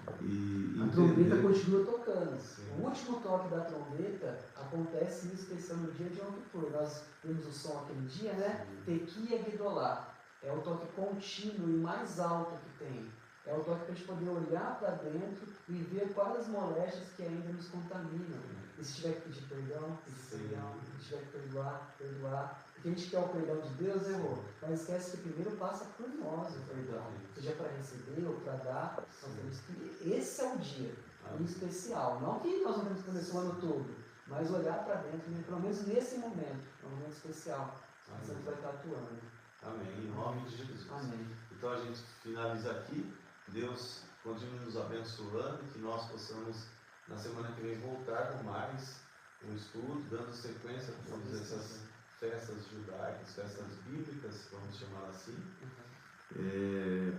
A trombeta continua tocando. Sim. O último toque da trombeta acontece em especial no dia de Yom Kippur. Nós vimos o som aquele dia, né? Tequia Gedolá. É o toque contínuo e mais alto que tem. É o toque para a gente poder olhar para dentro e ver quais as moléstias que ainda nos contaminam. E se tiver que pedir perdão, pedir perdão. Se tiver que perdoar, perdoar. Porque a gente quer o perdão de Deus, errou. Mas esquece que primeiro passa por nós o perdão. Seja para receber ou para dar. Nós temos que... Esse é o dia em especial. Não que nós não temos que fazer o ano todo, mas olhar para dentro, né? Pelo menos nesse momento. É um momento especial. Nós vamos estar atuando. Amém. Em nome de Jesus. Amém. Então a gente finaliza aqui. Deus continue nos abençoando, que nós possamos na semana que vem voltar com mais um estudo, dando sequência a todas essas festas judaicas, festas bíblicas, vamos chamar assim,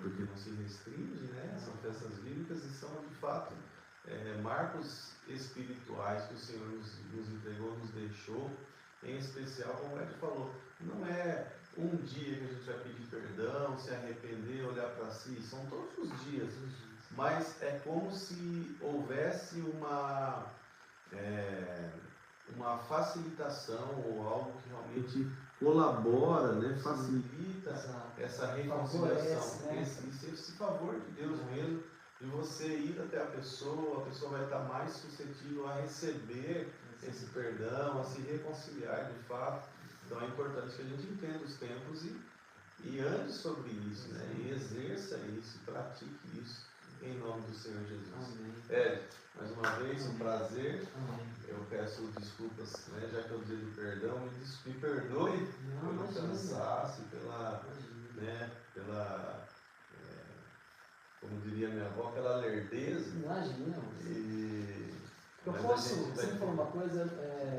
porque não se restringe, né? São festas bíblicas e são de fato marcos espirituais que o Senhor nos entregou, nos deixou, em especial, como o Ed falou, não é um dia que a gente vai pedir perdão, se arrepender, olhar para si, são todos os dias, mas é como se houvesse uma facilitação ou algo que realmente colabora, né, facilita essa reconciliação, esse favor de Deus mesmo, de você ir até a pessoa vai estar mais suscetível a receber esse perdão, a se reconciliar de fato. Então é importante que a gente entenda os tempos e ande sobre isso, né? E exerça isso, pratique isso, em nome do Senhor Jesus. Ed, mais uma vez, um prazer. Eu peço desculpas, né? Já que eu dei perdão, me perdoe pelo cansaço, pela como diria minha avó, pela lerdeza. Imagina. Eu Mas posso, você me falou uma coisa,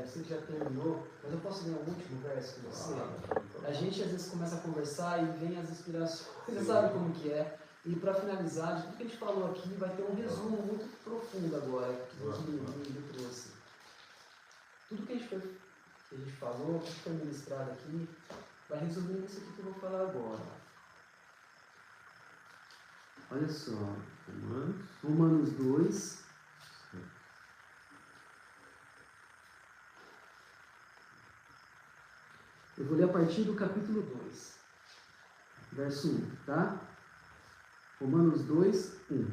você já terminou, mas eu posso ler um último verso com você? A gente às vezes começa a conversar e vem as inspirações, você sabe como que é. E para finalizar, de tudo que a gente falou aqui, vai ter um resumo muito profundo agora, que me trouxe. Tudo que a gente falou, tudo que foi ministrado aqui, vai resumir nisso aqui que eu vou falar agora. Olha só, Romanos 2. Eu vou ler a partir do capítulo 2, verso 1, tá? Romanos 2, 1.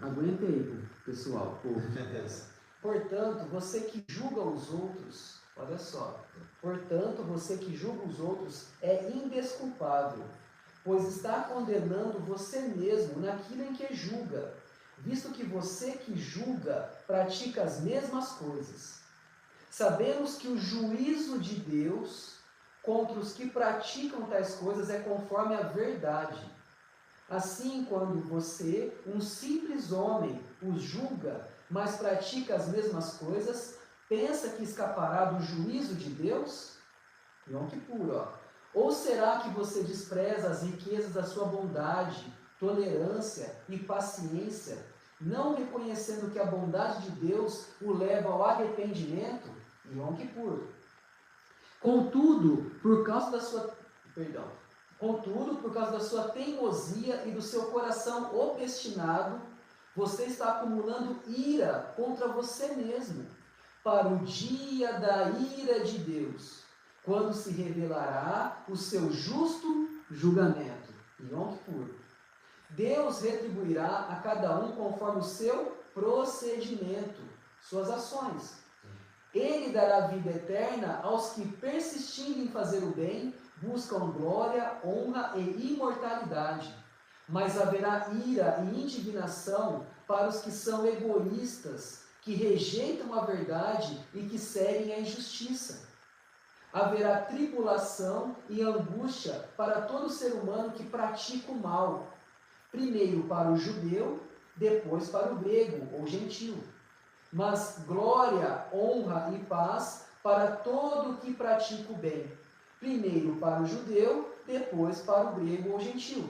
Aguenta aí, pessoal, povo de Deus. Portanto, você que julga os outros, olha só, portanto, você que julga os outros é indesculpável, pois está condenando você mesmo naquilo em que julga, visto que você que julga pratica as mesmas coisas. Sabemos que o juízo de Deus contra os que praticam tais coisas é conforme a verdade. Assim, quando você, um simples homem, os julga, mas pratica as mesmas coisas, pensa que escapará do juízo de Deus? Yom Kippur, ó. Ou será que você despreza as riquezas da sua bondade, tolerância e paciência, não reconhecendo que a bondade de Deus o leva ao arrependimento? Yom Kippur. Contudo, por causa da sua teimosia e do seu coração obstinado, você está acumulando ira contra você mesmo, para o dia da ira de Deus, quando se revelará o seu justo julgamento. Yom Kippur. Deus retribuirá a cada um conforme o seu procedimento, suas ações. Ele dará vida eterna aos que, persistindo em fazer o bem, buscam glória, honra e imortalidade. Mas haverá ira e indignação para os que são egoístas, que rejeitam a verdade e que seguem a injustiça. Haverá tribulação e angústia para todo ser humano que pratica o mal, primeiro para o judeu, depois para o grego ou gentil. Mas glória, honra e paz para todo que pratica o bem, primeiro para o judeu, depois para o grego ou gentil.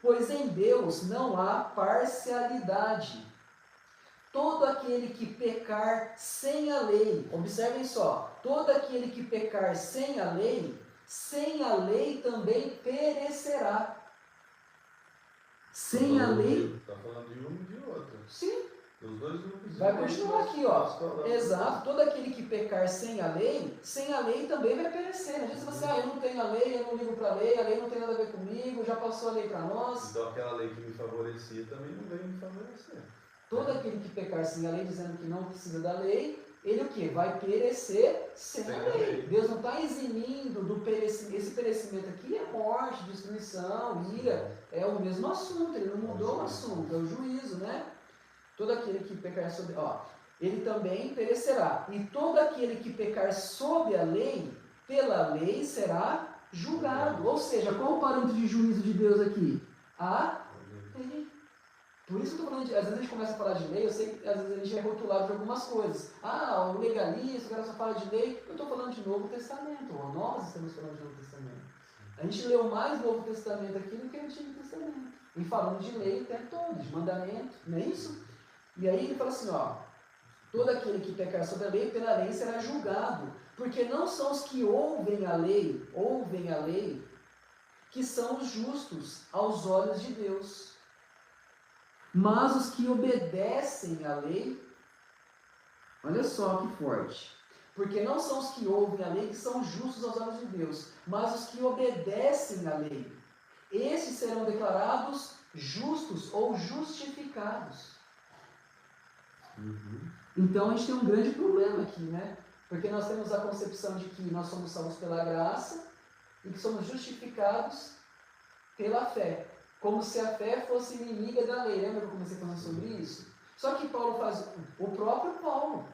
Pois em Deus não há parcialidade. Todo aquele que pecar sem a lei, observem só, todo aquele que pecar sem a lei também perecerá. Sem a lei. Está falando de um e de outro. Sim. Os dois grupos. Vai continuar aqui, ó. Exato. Todo aquele que pecar sem a lei também vai perecer. Não diz você, eu não tenho a lei, eu não ligo para a lei não tem nada a ver comigo, já passou a lei para nós. Então aquela lei que me favorecia também não veio me favorecer. Todo aquele que pecar sem a lei, dizendo que não precisa da lei, ele o quê? Vai perecer sem a lei. Deus não está eximindo do perecimento. Esse perecimento aqui é morte, destruição, ira. É o mesmo assunto, ele não mudou o assunto, é o juízo, né? Todo aquele que pecar sobre... ele também perecerá. E todo aquele que pecar sob a lei, pela lei será julgado. Ou seja, qual o parâmetro de juízo de Deus aqui? A lei. Por isso que eu estou falando de... Às vezes a gente começa a falar de lei, eu sei que às vezes a gente é rotulado de algumas coisas. O legalista, o cara só fala de lei. Eu estou falando de Novo Testamento. Nós estamos falando de Novo Testamento. A gente leu mais Novo Testamento aqui do que o Antigo Testamento. E falando de lei o tempo todo, de mandamento, não é isso? E aí ele fala assim, todo aquele que pecar sobre a lei, pela lei será julgado, porque não são os que ouvem a lei, que são os justos aos olhos de Deus, mas os que obedecem à lei, olha só que forte, porque não são os que ouvem a lei que são justos aos olhos de Deus, mas os que obedecem à lei, esses serão declarados justos ou justificados. Então a gente tem um grande problema aqui, né? Porque nós temos a concepção de que nós somos salvos pela graça e que somos justificados pela fé, como se a fé fosse inimiga da lei. Lembra que eu comecei falando sobre isso? Só que Paulo faz, o próprio Paulo,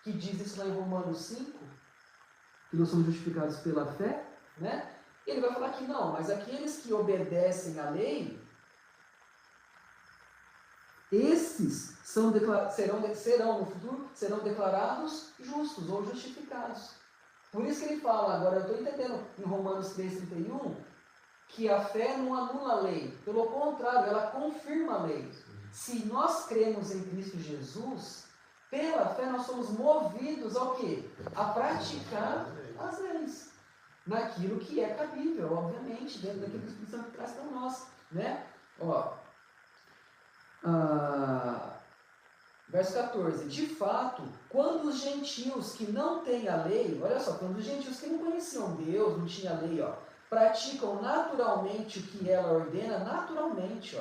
que diz isso lá em Romanos 5, que nós somos justificados pela fé, né? Ele vai falar que não, mas aqueles que obedecem à lei, esses serão no futuro declarados justos ou justificados. Por isso que ele fala, agora eu estou entendendo em Romanos 3,31, que a fé não anula a lei, pelo contrário, ela confirma a lei. Se nós cremos em Cristo Jesus, pela fé nós somos movidos ao quê? A praticar as leis, naquilo que é cabível, obviamente, dentro daquilo que o Espírito Santo traz para nós, né? Verso 14, de fato, quando os gentios que não têm a lei, olha só, quando os gentios que não conheciam Deus, não tinham a lei, praticam naturalmente o que ela ordena, naturalmente,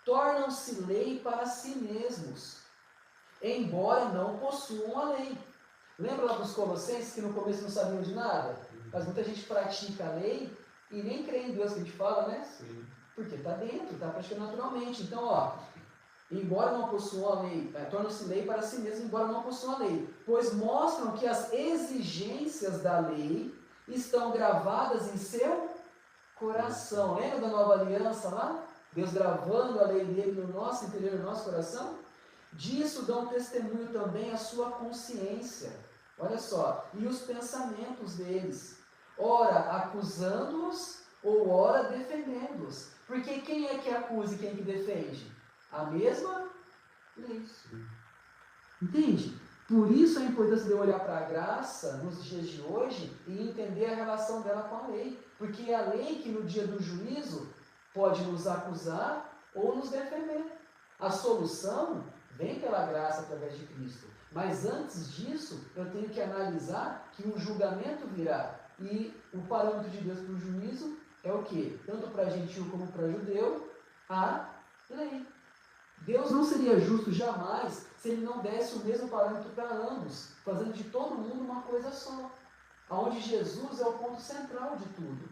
tornam-se lei para si mesmos, embora não possuam a lei. Lembra lá dos Colossenses que no começo não sabiam de nada? Mas muita gente pratica a lei e nem crê em Deus, que a gente fala, né? Sim. Porque está dentro, está praticando naturalmente. Então, embora não possuam a lei, tornam-se lei para si mesmos, embora não possuam a lei, pois mostram que as exigências da lei estão gravadas em seu coração. Lembra da nova aliança lá? Deus gravando a lei dele no nosso interior, no nosso coração? Disso dão testemunho também a sua consciência. Olha só, e os pensamentos deles, ora acusando-os ou ora defendendo-os. Porque quem é que acusa e quem é que defende? A mesma lei. Entende? Por isso a importância de eu olhar para a graça nos dias de hoje e entender a relação dela com a lei. Porque é a lei que no dia do juízo pode nos acusar ou nos defender. A solução vem pela graça através de Cristo. Mas antes disso, eu tenho que analisar que um julgamento virá. E o parâmetro de Deus para o juízo é o quê? Tanto para gentil como para judeu, a lei. Deus não seria justo jamais se ele não desse o mesmo parâmetro para ambos, fazendo de todo mundo uma coisa só. Onde Jesus é o ponto central de tudo.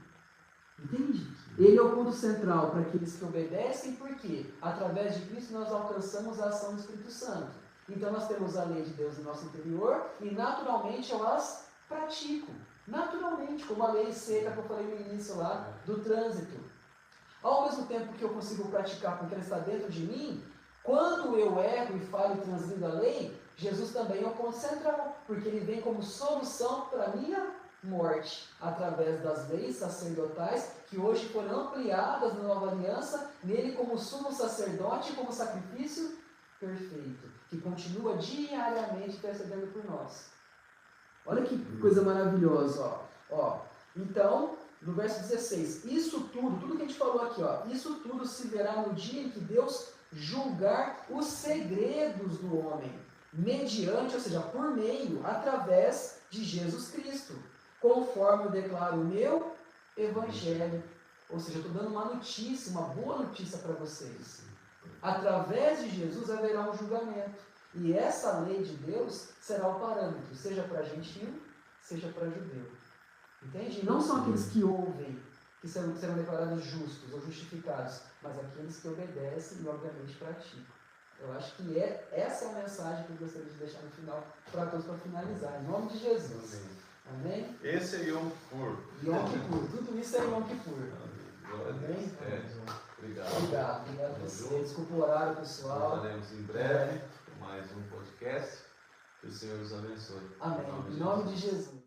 Entende? Ele é o ponto central para aqueles que obedecem, porque através de Cristo nós alcançamos a ação do Espírito Santo. Então nós temos a lei de Deus no nosso interior e naturalmente eu as pratico. Naturalmente, como a lei seca que eu falei no início lá do trânsito. Ao mesmo tempo que eu consigo praticar porque ela está dentro de mim, quando eu erro e falho e transgrido a lei, Jesus também é o ponto central, porque ele vem como solução para a minha morte, através das leis sacerdotais, que hoje foram ampliadas na nova aliança, nele como sumo sacerdote, como sacrifício perfeito, que continua diariamente intercedendo por nós. Olha que coisa maravilhosa, ó. Então, no verso 16, isso tudo que a gente falou aqui, ó, isso tudo se verá no dia em que Deus julgar os segredos do homem, mediante, ou seja, por meio, através de Jesus Cristo, conforme eu declaro o meu evangelho. Ou seja, eu estou dando uma notícia, uma boa notícia para vocês. Através de Jesus haverá um julgamento. E essa lei de Deus será o parâmetro, seja para gentil, seja para judeu. Entende? Não são aqueles que ouvem, que serão declarados justos ou justificados, mas aqueles que obedecem e, obviamente, praticam. Eu acho que essa é a mensagem que eu gostaria de deixar no final, para todos, para finalizar. Em nome de Jesus. Amém? Esse é Yom Kippur. Yom Kippur. Tudo isso é Yom Kippur. Amém? Obrigado. Obrigado a você. Desculpa o horário, pessoal. Voltaremos em breve mais um podcast. Que o Senhor os abençoe. Amém. Em nome de Jesus.